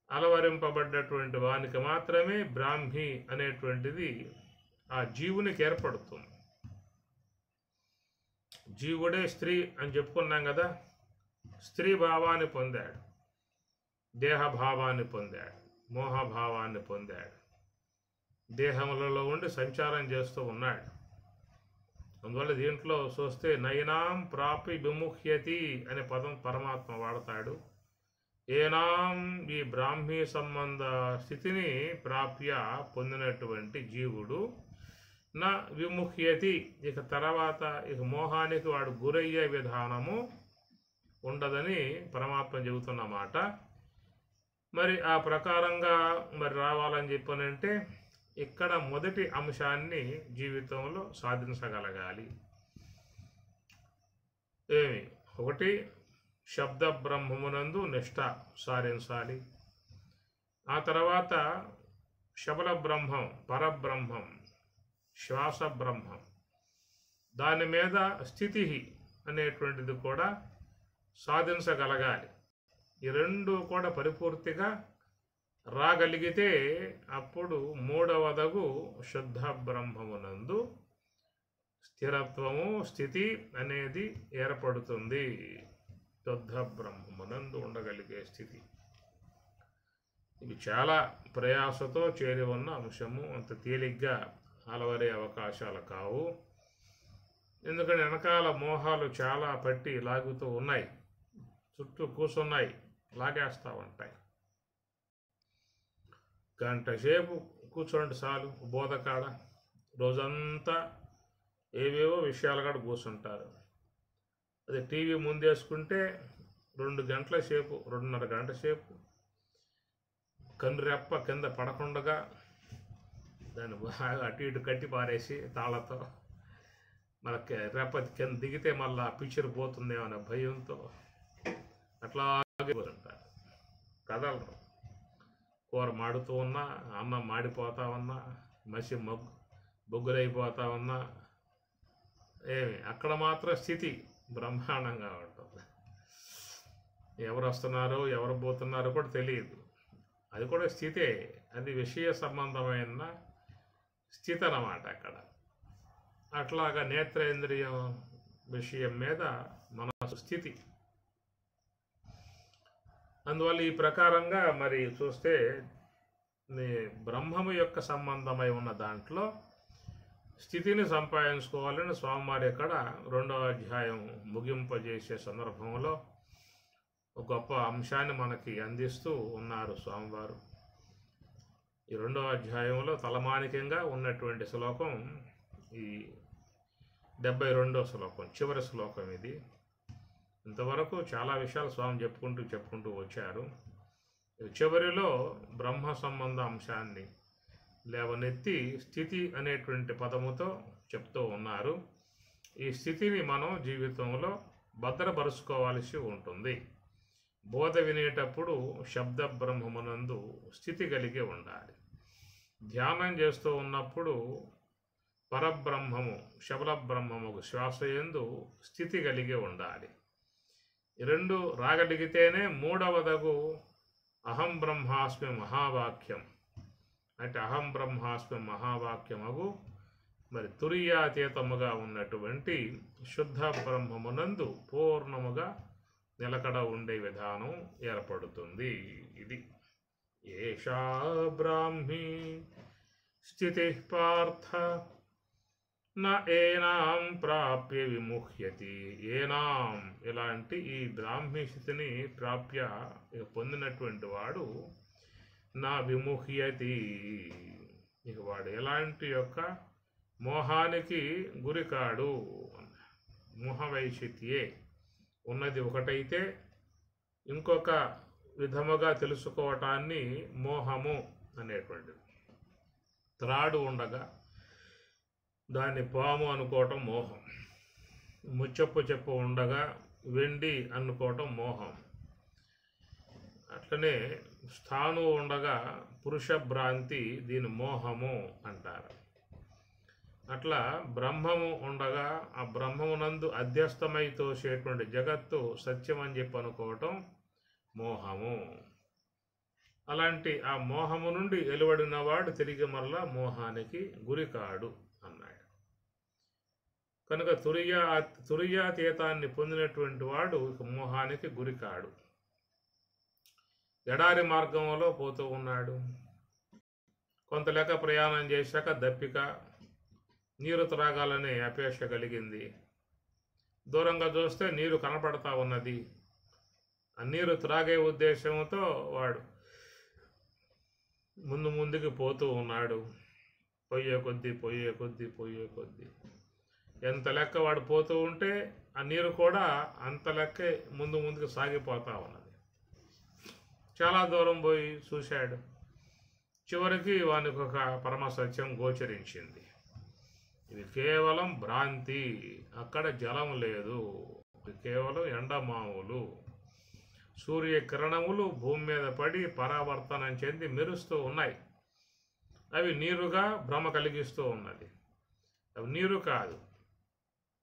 అలవరింపబడ్డటువంటి వానికి మాత్రమే బ్రాహ్మీ అనేటువంటిది ఆ జీవునికి ఏర్పడుతుంది. జీవుడే స్త్రీ అని చెప్పుకున్నాం కదా. స్త్రీ భావాన్ని పొందాడు, దేహభావాన్ని పొందాడు, మోహభావాన్ని పొందాడు, దేహములలో ఉండి సంచారం చేస్తూ ఉన్నాడు. అందువల్ల దీంట్లో చూస్తే నయనాం ప్రాపి విముహ్యతి అనే పదం పరమాత్మ వాడతాడు. ఏనాం, ఈ బ్రాహ్మీ సంబంధ స్థితిని ప్రాప్య పొందినటువంటి జీవుడు నా విముహ్యతి, ఇక తర్వాత ఇక మోహానికి వాడు గురయ్యే విధానము ఉండదని పరమాత్మ చెబుతున్నమాట. మరి ఆ ప్రకారంగా మరి రావాలని చెప్పనంటే ఇక్కడ మొదటి అంశాన్ని జీవితంలో సాధించగలగాలి. ఒకటి, శబ్ద బ్రహ్మమునందు నిష్ఠ సాధించాలి. ఆ తర్వాత శబల బ్రహ్మం, పరబ్రహ్మం, శ్వాస బ్రహ్మం, దాని మీద స్థితి అనేటువంటిది కూడా సాధించగలగాలి. ఈ రెండు కూడా పరిపూర్తిగా రాగలిగితే అప్పుడు మూడవదగు శుద్ధ బ్రహ్మమునందు స్థిరత్వము, స్థితి అనేది ఏర్పడుతుంది. శుద్ధ బ్రహ్మమునందు ఉండగలిగే స్థితి. ఇది చాలా ప్రయాసతో చేరి ఉన్న అంశము. అంత తేలిగ్గా అలవరే అవకాశాలు కావు. ఎందుకంటే వెనకాల మోహాలు చాలా పట్టి లాగుతూ ఉన్నాయి, చుట్టూ కూర్చున్నాయి, లాగేస్తూ ఉంటాయి. గంట సేపు కూర్చోండి చాలు బోధకాడ. రోజంతా ఏవేవో విషయాలు కూడా కూర్చుంటారు. అది టీవీ ముందేసుకుంటే 2 గంటల సేపు, 2.5 గంట సేపు కన్నురెప్ప కింద పడకుండా దాన్ని బాగా అటు ఇటు కట్టి పారేసి తాళతో, మనకి రెప్ప కింద దిగితే మళ్ళీ పిక్చర్ పోతుందేమో అనే భయంతో అట్లాగే ఉంటారు, కదలరు. కూర మాడుతూ ఉన్నా, అన్నం మాడిపోతా ఉన్నా, మసి బొగ్గులైపోతా ఉన్నా, అక్కడ మాత్రం స్థితి బ్రహ్మాండంగా ఉంటుంది. ఎవరు వస్తున్నారో ఎవరు పోతున్నారో కూడా తెలియదు. అది కూడా స్థితే, అది విషయ సంబంధమైన స్థితి అన్నమాట అక్కడ. అట్లాగా నేత్రేంద్రియం విషయం మీద మనసు స్థితి. అందువల్ల ఈ ప్రకారంగా మరి చూస్తే బ్రహ్మము యొక్క సంబంధమై ఉన్న దాంట్లో స్థితిని సంపాదించుకోవాలని స్వామివారి ఇక్కడ 2వ అధ్యాయం ముగింపజేసే సందర్భంలో ఒక గొప్ప అంశాన్ని మనకి అందిస్తూ ఉన్నారు స్వామివారు. ఈ 2వ అధ్యాయంలో తలమానికంగా ఉన్నటువంటి శ్లోకం ఈ 72వ శ్లోకం, చివరి శ్లోకం ఇది. ఇంతవరకు చాలా విషయాలు స్వామి చెప్పుకుంటూ వచ్చారు. చివరిలో బ్రహ్మ సంబంధ అంశాన్ని లేవనెత్తి స్థితి అనేటువంటి పదముతో చెప్తూ ఉన్నారు. ఈ స్థితిని మనం జీవితంలో భద్రపరుచుకోవాల్సి ఉంటుంది. బోధ వినేటప్పుడు శబ్ద బ్రహ్మమునందు స్థితి కలిగి ఉండాలి. ధ్యానం చేస్తూ ఉన్నప్పుడు పరబ్రహ్మము శబల బ్రహ్మముకు శ్వాస యందు స్థితి కలిగి ఉండాలి. ఈ రెండు రాగలిగితేనే మూడవదగు అహం బ్రహ్మాస్మి మహావాక్యం అంటే అహం బ్రహ్మాస్మి మహావాక్యమగు మరి తురీయాతీతముగా ఉన్నటువంటి శుద్ధ బ్రహ్మమునందు పూర్ణముగా నిలకడ ఉండే విధానం ఏర్పడుతుంది. ఇది ఏషా బ్రాహ్మీ స్థితి పార్థ న ఏనాం ప్రాప్య విముహ్యతి. ఏనాం ఇలాంటి ఈ బ్రాహ్మీ స్థితిని ప్రాప్య పొందినటువంటి వాడు నా విముహ్యతి, ఇక వాడు ఎలాంటి యొక్క మోహానికి గురికాడు. మోహవైశిత్యే ఉన్నది ఒకటైతే ఇంకొక విధముగా తెలుసుకోవటాన్ని మోహము అనేటువంటిది. త్రాడు ఉండగా దాన్ని పాము అనుకోవటం మోహం, ముచ్చప్పు చెప్పు ఉండగా వెండి అనుకోవటం మోహం. అట్లనే స్థాను ఉండగా పురుష భ్రాంతి, దీని మోహము అంటారు. అట్లా బ్రహ్మము ఉండగా ఆ బ్రహ్మమునందు అధ్యస్థమై తోసేటువంటి జగత్తు సత్యం అని చెప్పి అనుకోవటం మోహము. అలాంటి ఆ మోహము నుండి వెలువడిన వాడు తిరిగి మరలా మోహానికి గురికాడు అన్నాడు. కనుక తురీయాతీతాన్ని పొందినటువంటి వాడు ఇక మోహానికి గురికాడు. ఎడారి మార్గంలో పోతూ ఉన్నాడు. కొంత లెక్క ప్రయాణం చేశాక దప్పిక, నీరు త్రాగాలనే అపేక్ష కలిగింది. దూరంగా చూస్తే నీరు కనపడతా ఉన్నది. ఆ నీరు త్రాగే ఉద్దేశంతో వాడు ముందుకు పోతూ ఉన్నాడు. పోయే కొద్దీ ఎంత లెక్క వాడు పోతూ ఉంటే ఆ నీరు కూడా అంత లెక్కే ముందుకు సాగిపోతూ ఉన్నది. చాలా దూరం పోయి చూశాడు. చివరికి వానికి ఒక పరమ సత్యం గోచరించింది. ఇది కేవలం భ్రాంతి, అక్కడ జలం లేదు, ఇది కేవలం ఎండమావులు. సూర్యకిరణములు భూమి మీద పడి పరావర్తనం చెంది మెరుస్తూ ఉన్నాయి. అవి నీరుగా భ్రమ కలిగిస్తూ ఉన్నది. అవి నీరు కాదు,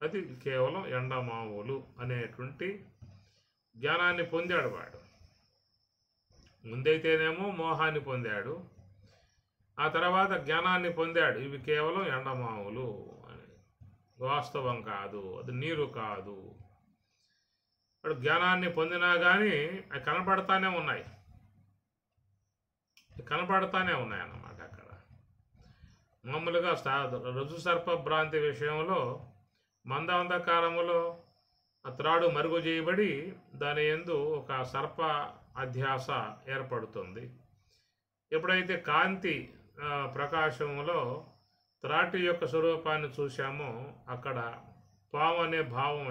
అది కేవలం ఎండమావులు అనేటువంటి జ్ఞానాన్ని పొందాడు వాడు. ముందైతేనేమో మోహాన్ని పొందాడు, ఆ తర్వాత జ్ఞానాన్ని పొందాడు. ఇవి కేవలం ఎండమావులు అని, వాస్తవం కాదు, అది నీరు కాదు. వాడు జ్ఞానాన్ని పొందినా కానీ అవి కనపడతానే ఉన్నాయి అన్నమాట. అక్కడ మామూలుగా రుజు సర్ప భ్రాంతి విషయంలో మందాంధకారములో ఆ త్రాడు మరుగు చేయబడి దాని యందు ఒక సర్ప అధ్యాస ఏర్పడుతుంది. ఎప్పుడైతే కాంతి ప్రకాశంలో త్రాటి యొక్క స్వరూపాన్ని చూశామో అక్కడ పాము అనే భావం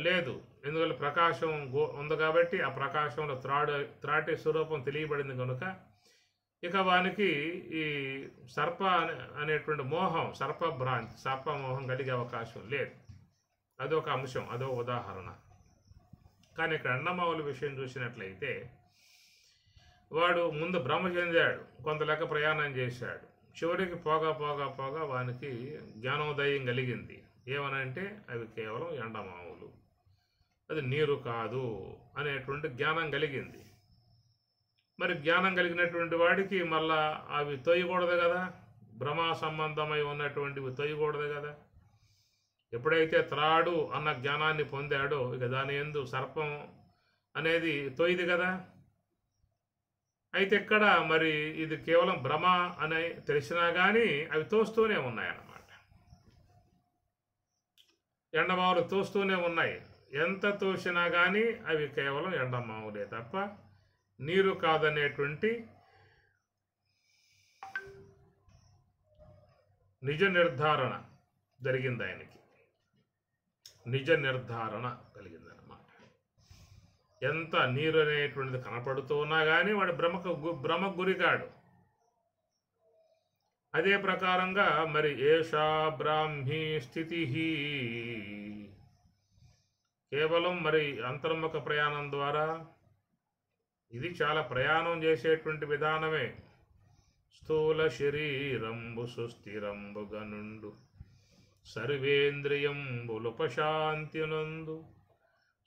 లేదు. ఎందువల్ల ప్రకాశం ఉంది కాబట్టి ఆ ప్రకాశంలో త్రాటి స్వరూపం తెలియబడింది కనుక ఇక వానికి ఈ సర్ప అనేటువంటి మోహం, సర్పభ్రాంతి, సర్పమోహం కలిగే అవకాశం లేదు. అదొక అంశం, అదో ఉదాహరణ. కానీ ఇక్కడ ఎండమావుల విషయం చూసినట్లయితే వాడు ముందు భ్రమ చెందాడు, కొంత లెక్క ప్రయాణం చేశాడు. చివరికి పోగా పోగా పోగా వానికి జ్ఞానోదయం కలిగింది. ఏమనంటే అవి కేవలం ఎండమావులు, అది నీరు కాదు అనేటువంటి జ్ఞానం కలిగింది. మరి జ్ఞానం కలిగినటువంటి వాడికి మళ్ళా అవి తొయ్యకూడదు కదా, భ్రమ సంబంధమై ఉన్నటువంటివి తొయ్యకూడదు కదా. ఎప్పుడైతే త్రాడు అన్న జ్ఞానాన్ని పొందాడో ఇక దాని యందు సర్పం అనేది తొయ్యది కదా. అయితే ఇక్కడ మరి ఇది కేవలం భ్రమ అని తెలిసినా కానీ అవి తోస్తూనే ఉన్నాయన్నమాట. ఎండమావులు తోస్తూనే ఉన్నాయి. ఎంత తోసినా కానీ అవి కేవలం ఎండమావులే తప్ప నీరు కాదనేటువంటి నిజ నిర్ధారణ జరిగింది ఆయనకి. నిజ నిర్ధారణ కలిగిందన్నమాట. ఎంత నీరు అనేటువంటిది కనపడుతూ ఉన్నా కానీ వాడు భ్రమకు గురికాడు. అదే ప్రకారంగా మరి ఏషా బ్రాహ్మీ స్థితి, కేవలం మరి అంతర్ముఖ ప్రయాణం ద్వారా, ఇది చాలా ప్రయాణం చేసేటువంటి విధానమే. స్థూల శరీరంబు సుస్థిరంబుగా నుండు సర్వేంద్రియంబులుపశాంతినందు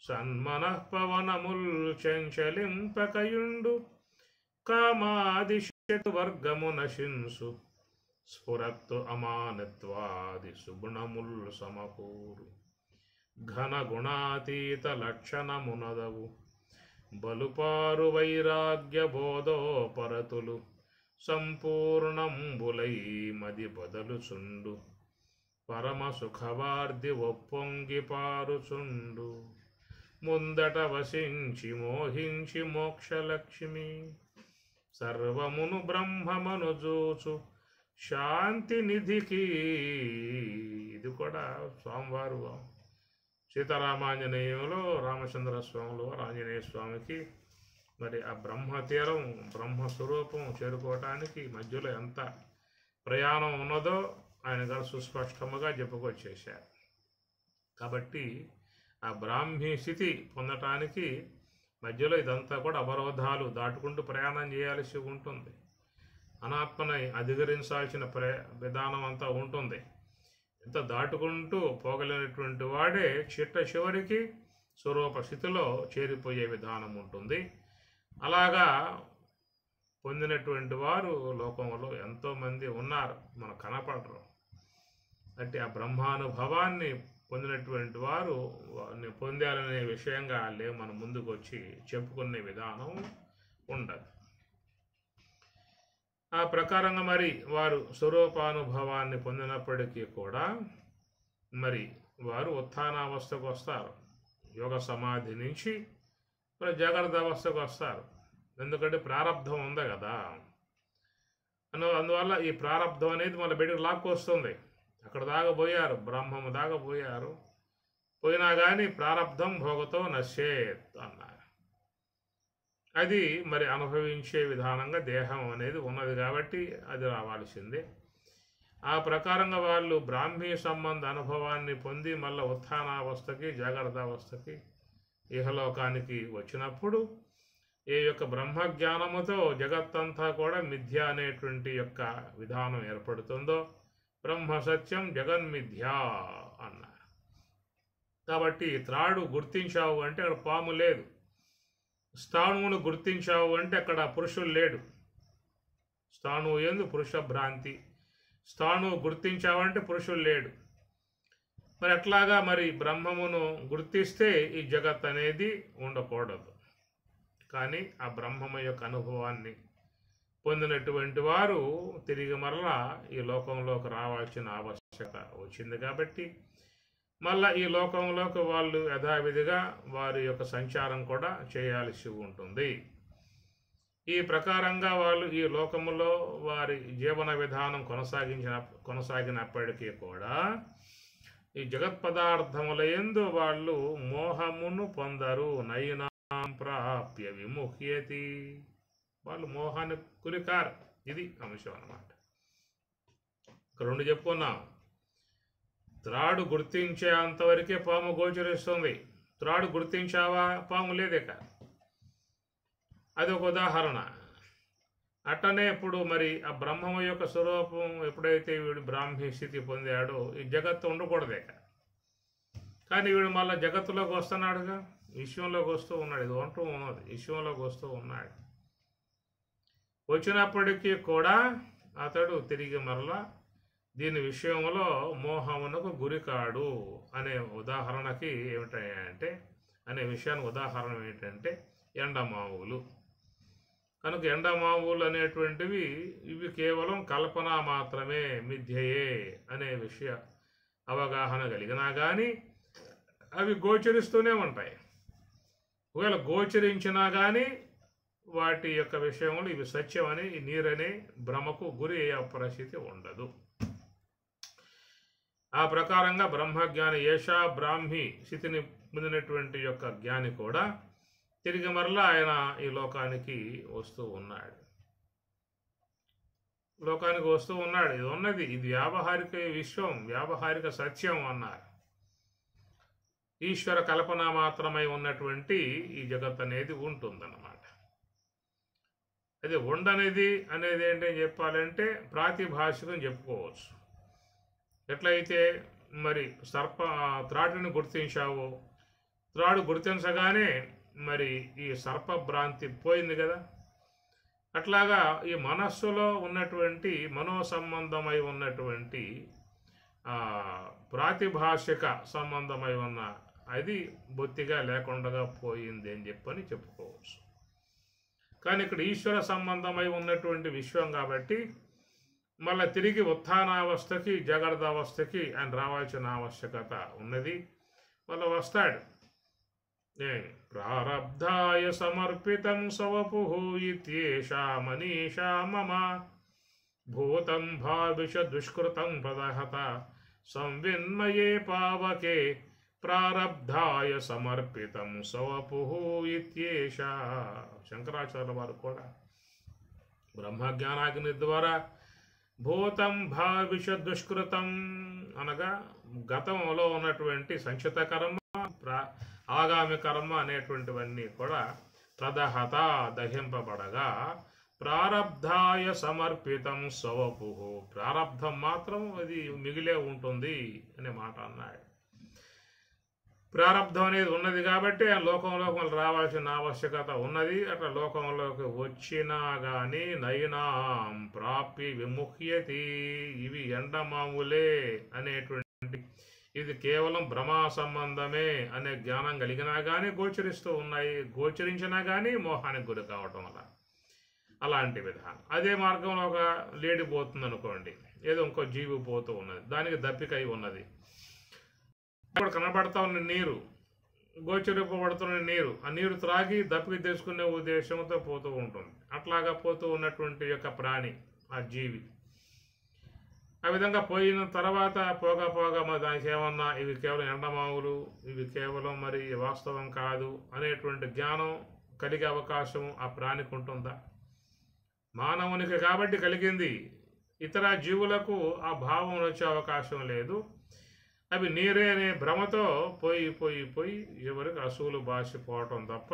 సన్మనఃపవనముల్ చంచలింపకయుండు కామాదిశతు వర్గము నశింసు స్ఫురత్తు అమానత్వాది సుగుణముల్ సమకూరు ఘన గుణాతీత లక్షణమునదవు బలుపారు వైరాగ్య బోధోపరతులు సంపూర్ణంబులై మది బదలుచుండు పరమ సుఖవార్ది ఒప్పొంగి పారుచుండు ముందట వసించి మోహించి మోక్షలక్ష్మి సర్వమును బ్రహ్మమను జూచు శాంతి నిధికి. ఇది కూడా స్వామివారు సీతారామాంజనేయంలో రామచంద్ర స్వామిలో ఆంజనేయ స్వామికి మరి ఆ బ్రహ్మతీరం బ్రహ్మస్వరూపం చేరుకోవటానికి మధ్యలో ఎంత ప్రయాణం ఉన్నదో ఆయన గారు సుస్పష్టముగా చెప్పుకొచ్చేశారు. కాబట్టి ఆ బ్రాహ్మీ స్థితి పొందటానికి మధ్యలో ఇదంతా కూడా అవరోధాలు దాటుకుంటూ ప్రయాణం చేయాల్సి ఉంటుంది. అనాత్మని అధిగరించాల్సిన విధానం అంతా ఉంటుంది. ఇంత దాటుకుంటూ పోగలిగినటువంటి వాడే చిట్ట చివరికి స్వరూప స్థితిలో చేరిపోయే విధానం ఉంటుంది. అలాగా పొందినటువంటి వారు లోకంలో ఎంతోమంది ఉన్నారు, మనకు కనపడరు. అంటే ఆ బ్రహ్మానుభవాన్ని పొందినటువంటి వారు పొందాలనే విషయంగా మన ముందుకు వచ్చి చెప్పుకునే విధానం ఉండదు. ఆ ప్రకారంగా మరి వారు స్వరూపానుభవాన్ని పొందినప్పటికీ కూడా మరి వారు ఉత్థానావస్థకు వస్తారు. యోగ సమాధి నుంచి మరి జాగ్రత్త అవస్థకు వస్తారు. ఎందుకంటే ప్రారంధం ఉంది కదా. అందువల్ల ఈ ప్రారంధం అనేది మన బిడ్డకు లాక్కొస్తుంది. అక్కడ దాకా పోయారు, బ్రహ్మము దాకా పోయారు. పోయినా కానీ ప్రారంధం భోగతో నశ్యేత్ అన్నారు. అది మరి అనుభవించే విధానంగా దేహం అనేది ఉన్నది కాబట్టి అది రావాల్సిందే. ఆ ప్రకారంగా వాళ్ళు బ్రాహ్మీ సంబంధ అనుభవాన్ని పొంది మళ్ళీ ఉత్థానావస్థకి జాగ్రత్త అవస్థకి ఇహలోకానికి వచ్చినప్పుడు ఈ యొక్క బ్రహ్మజ్ఞానముతో జగత్తంతా కూడా మిథ్య అనేటువంటి యొక్క విధానం ఏర్పడుతుందో బ్రహ్మ సత్యం జగన్మిథ్య అన్నారు. కాబట్టి త్రాడు గుర్తించావు అంటే అక్కడ పాము లేదు. స్థాణువును గుర్తించావు అంటే అక్కడ పురుషుడు లేడు. స్థాణువు ఎందు పురుష భ్రాంతి. స్థాణువు గుర్తించావంటే పురుషుడు లేడు. మరి అట్లాగా మరి బ్రహ్మమును గుర్తిస్తే ఈ జగత్ అనేది ఉండకూడదు. కానీ ఆ బ్రహ్మము యొక్క అనుభవాన్ని పొందినటువంటి వారు తిరిగి మరలా ఈ లోకంలోకి రావాల్సిన ఆవశ్యకత వచ్చింది. కాబట్టి మళ్ళా ఈ లోకంలోకి వాళ్ళు యథావిధిగా వారి యొక్క సంచారం కూడా చేయాల్సి ఉంటుంది. ఈ ప్రకారంగా వాళ్ళు ఈ లోకములో వారి జీవన విధానం కొనసాగినప్పటికీ కూడా ఈ జగత్ పదార్థముల యందు వాళ్ళు మోహమును పొందరు. నయనాం ప్రాప్య విముహ్యతి, వాళ్ళు మోహాన్ని గురికారు. ఇది అంశం అన్నమాట. రెండు చెప్పుకున్నాం. త్రాడు గుర్తించే అంతవరకే పాము గోచరిస్తుంది. త్రాడు గుర్తించావా, పాము లేదేక. అది ఒక ఉదాహరణ. అట్టనే ఇప్పుడు మరి ఆ బ్రహ్మము యొక్క స్వరూపం ఎప్పుడైతే వీడు బ్రాహ్మీ స్థితి పొందాడో ఈ జగత్తు ఉండకూడదే. కానీ వీడు మళ్ళీ జగత్తులోకి వస్తున్నాడుగా, విశ్వంలోకి వస్తూ ఉన్నాడు. ఇది అంటూ ఉన్నది, విశ్వంలోకి వస్తూ ఉన్నాడు. వచ్చినప్పటికీ కూడా అతడు తిరిగి మరలా దీని విషయంలో మోహమునకు గురికాడు అనే ఉదాహరణకి ఏమిటంటే అనే విషయానికి ఉదాహరణ ఏంటంటే ఎండమావులు. కనుక ఎండమావులు అనేటువంటివి ఇవి కేవలం కల్పన మాత్రమే, మిథ్యయే అనే విషయ అవగాహన కలిగినా కానీ అవి గోచరిస్తూనే ఉంటాయి. ఒకవేళ గోచరించినా కానీ వాటి యొక్క విషయంలో ఇవి సత్యమని, ఈ నీరనే భ్రమకు గురి అయ్యే పరిస్థితి ఉండదు. ఆ ప్రకారంగా బ్రహ్మజ్ఞాని ఏషా బ్రాహ్మీ స్థితిని పొందినటువంటి యొక్క జ్ఞాని కూడా తిరిగి మరలా ఆయన ఈ లోకానికి వస్తూ ఉన్నాడు. లోకానికి వస్తూ ఉన్నాడు. ఇది ఉన్నది, ఇది వ్యావహారిక విశ్వం, వ్యావహారిక సత్యం అన్నారు. ఈశ్వర కల్పన మాత్రమై ఉన్నటువంటి ఈ జగత్ అనేది ఉంటుందన్నమాట. అది ఉండనేది అనేది ఏంటని చెప్పాలంటే ప్రాతిభాషికం చెప్పుకోవచ్చు. ఎట్లయితే మరి త్రాడుని గుర్తించావో, త్రాడు గుర్తించగానే మరి ఈ సర్పభ్రాంతి పోయింది కదా. అట్లాగా ఈ మనస్సులో ఉన్నటువంటి మనోసంబంధమై ఉన్నటువంటి ప్రాతిభాషిక సంబంధమై ఉన్న అది బొత్తిగా లేకుండా పోయింది అని చెప్పని చెప్పుకోవచ్చు. కానీ ఇక్కడ ఈశ్వర సంబంధమై ఉన్నటువంటి విశ్వం కాబట్టి మళ్ళీ తిరిగి ఉత్థానావస్థకి, జాగ్రత్తావస్థకి ఆయన రావాల్సిన ఆవశ్యకత ఉన్నది. మళ్ళీ వస్తాడు. ప్రారబ్ధాయ సమర్పితం సవపుః ఇత్యేషా మనీషా మమ భూతం భావిష దుష్కృతం ప్రదహత సంవిన్మయే పావకే ప్రారబ్ధాయ సమర్పితం సవపుః ఇత్యేషా. శంకరాచార్యుల వారు కూడా బ్రహ్మజ్ఞానాగ్ని ద్వారా భూతం భావిష దుష్కృతం అనగా గతంలో ఉన్నటువంటి సంచిత కర్మ, ఆగామి కర్మ అనేటువంటివన్నీ కూడా ప్రదహత దహింపబడగా ప్రారబ్ధాయ సమర్పితం సవపుః, ప్రారబ్ధం మాత్రం అది మిగిలే ఉంటుంది అనే మాట అన్నాడు. ప్రారబ్ధం అనేది ఉన్నది కాబట్టి ఆ లోకంలోకి రావాల్సిన ఆవశ్యకత ఉన్నది. అట్లా లోకంలోకి వచ్చినా కానీ నైనాం ప్రాప్తి విముఖ్యతి, ఇవి ఎండమాములే అనేటువంటి, ఇది కేవలం భ్రమా సంబంధమే అనే జ్ఞానం కలిగినా కానీ గోచరిస్తూ ఉన్నాయి. గోచరించినా కానీ మోహానికి గురి కావటం వల్ల అలాంటి విధానం. అదే మార్గంలో ఒక లేడి పోతుంది అనుకోండి, ఏదో ఇంకో జీవి పోతూ ఉన్నది, దానికి దప్పికై ఉన్నది. అప్పుడు కనబడతా ఉన్న నీరు, గోచరింపబడుతున్న నీరు, ఆ నీరు త్రాగి దప్పిక తెచ్చుకునే ఉద్దేశంతో పోతూ ఉంటుంది. అట్లాగా పోతూ ఉన్నటువంటి యొక్క ప్రాణి, ఆ జీవి ఆ విధంగా పోయిన తర్వాత పోగా మరి దానికి ఏమన్నా ఇవి కేవలం ఎండమావులు, ఇవి కేవలం మరి వాస్తవం కాదు అనేటువంటి జ్ఞానం కలిగే అవకాశం ఆ ప్రాణికి ఉంటుందా? మానవునికి కాబట్టి కలిగింది, ఇతర జీవులకు ఆ భావం వచ్చే అవకాశం లేదు. అవి నీరే అనే భ్రమతో పోయి ఎవరికి అసూలు బాసిపోవటం తప్ప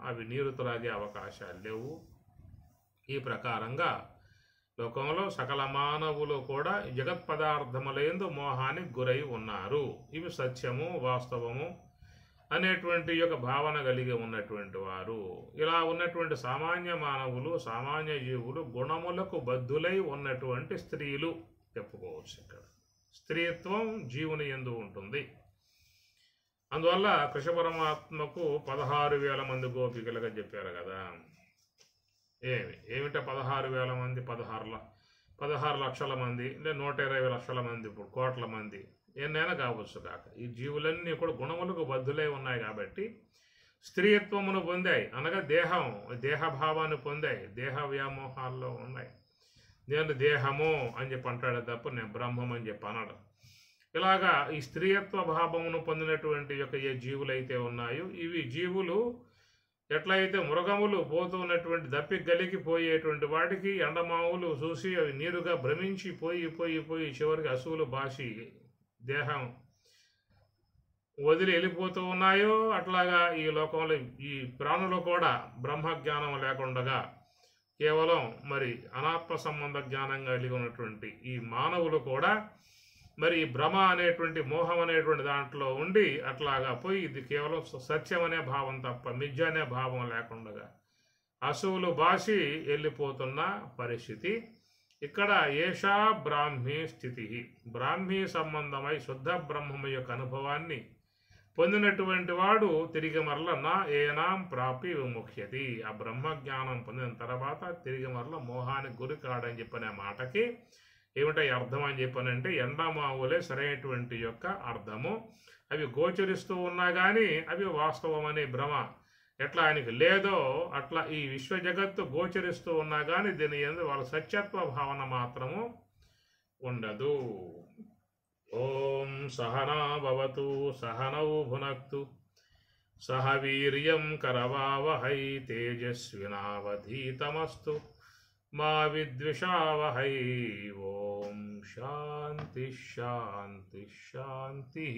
అవి నీరు త్రాగే అవకాశాలు లేవు. ఈ ప్రకారంగా లోకంలో సకల మానవులు కూడా జగత్ పదార్థములందు మోహానికి గురై ఉన్నారు. ఇవి సత్యము, వాస్తవము అనేటువంటి యొక్క భావన కలిగి ఉన్నటువంటి వారు. ఇలా ఉన్నటువంటి సామాన్య మానవులు, సామాన్య జీవులు గుణములకు బద్ధులై ఉన్నటువంటి స్త్రీలు చెప్పుకోవచ్చు. ఇక్కడ స్త్రీత్వం జీవుని యందు ఉంటుంది. అందువల్ల కృష్ణ పరమాత్మకు 16,000 మంది గోపికలుగా చెప్పారు కదా. ఏమిటో 16,000 మంది, 16 లక్షల మంది, లేదా 120 లక్షల మంది, ఇప్పుడు కోట్ల మంది, ఎన్నైనా కావచ్చు కాక. ఈ జీవులన్నీ కూడా గుణములకు బద్ధులై ఉన్నాయి కాబట్టి స్త్రీత్వమును పొందాయి, అనగా దేహభావాన్ని పొందాయి, దేహ వ్యామోహాల్లో ఉన్నాయి. నేను దేహము అని చెప్పి అంటాడు తప్ప నేను బ్రహ్మం అని చెప్పి అనడు. ఇలాగా ఈ స్త్రీయత్వ భావమును పొందినటువంటి యొక్క ఏ జీవులైతే ఉన్నాయో, ఇవి జీవులు ఎట్లయితే మృగములు పోతున్నటువంటి దప్పి గలికి పోయేటువంటి వాటికి ఎండమావులు చూసి అవి నీరుగా భ్రమించి పోయి చివరికి అసూలు బాసి దేహం వదిలి వెళ్ళిపోతూ ఉన్నాయో, అట్లాగా ఈ లోకంలో ఈ ప్రాణులు కూడా బ్రహ్మజ్ఞానం లేకుండా కేవలం మరి అనాత్మ సంబంధ జ్ఞానం కలిగి ఉన్నటువంటి ఈ మానవులు కూడా మరి ఈ భ్రమ అనేటువంటి మోహం అనేటువంటి దాంట్లో ఉండి అట్లాగా పోయి ఇది కేవలం సత్యం అనే భావం తప్ప మిథ్య అనే భావం లేకుండా అసువులు బాసి వెళ్ళిపోతున్న పరిస్థితి. ఇక్కడ ఏషా బ్రాహ్మీ స్థితి, బ్రాహ్మీ సంబంధమై శుద్ధ బ్రహ్మము యొక్క అనుభవాన్ని పొందినటువంటి వాడు తిరిగి మరల నా ఏనాం ప్రాపి విముఖ్యతి, ఆ బ్రహ్మజ్ఞానం పొందిన తర్వాత తిరిగి మరల మోహానికి గురి కాడని చెప్పిన మాటకి ఏమిటై అర్థం అని చెప్పానంటే ఎండమావులే సరైనటువంటి యొక్క అర్థము. అవి గోచరిస్తూ ఉన్నా కానీ అవి వాస్తవం అనే భ్రమ ఎట్లా ఆయనకి లేదో అట్లా ఈ విశ్వ జగత్తు గోచరిస్తూ ఉన్నా కానీ దీని యందు వాళ్ళ సత్యత్వ భావన మాత్రము ఉండదు. ఓం సహనా భవతు సహనౌ భునక్తు సహ వీర్యం కరవావహై తేజస్వినావధీతమస్తు మా విద్విషావహై. ఓం శాంతి శాంతి శాంతి.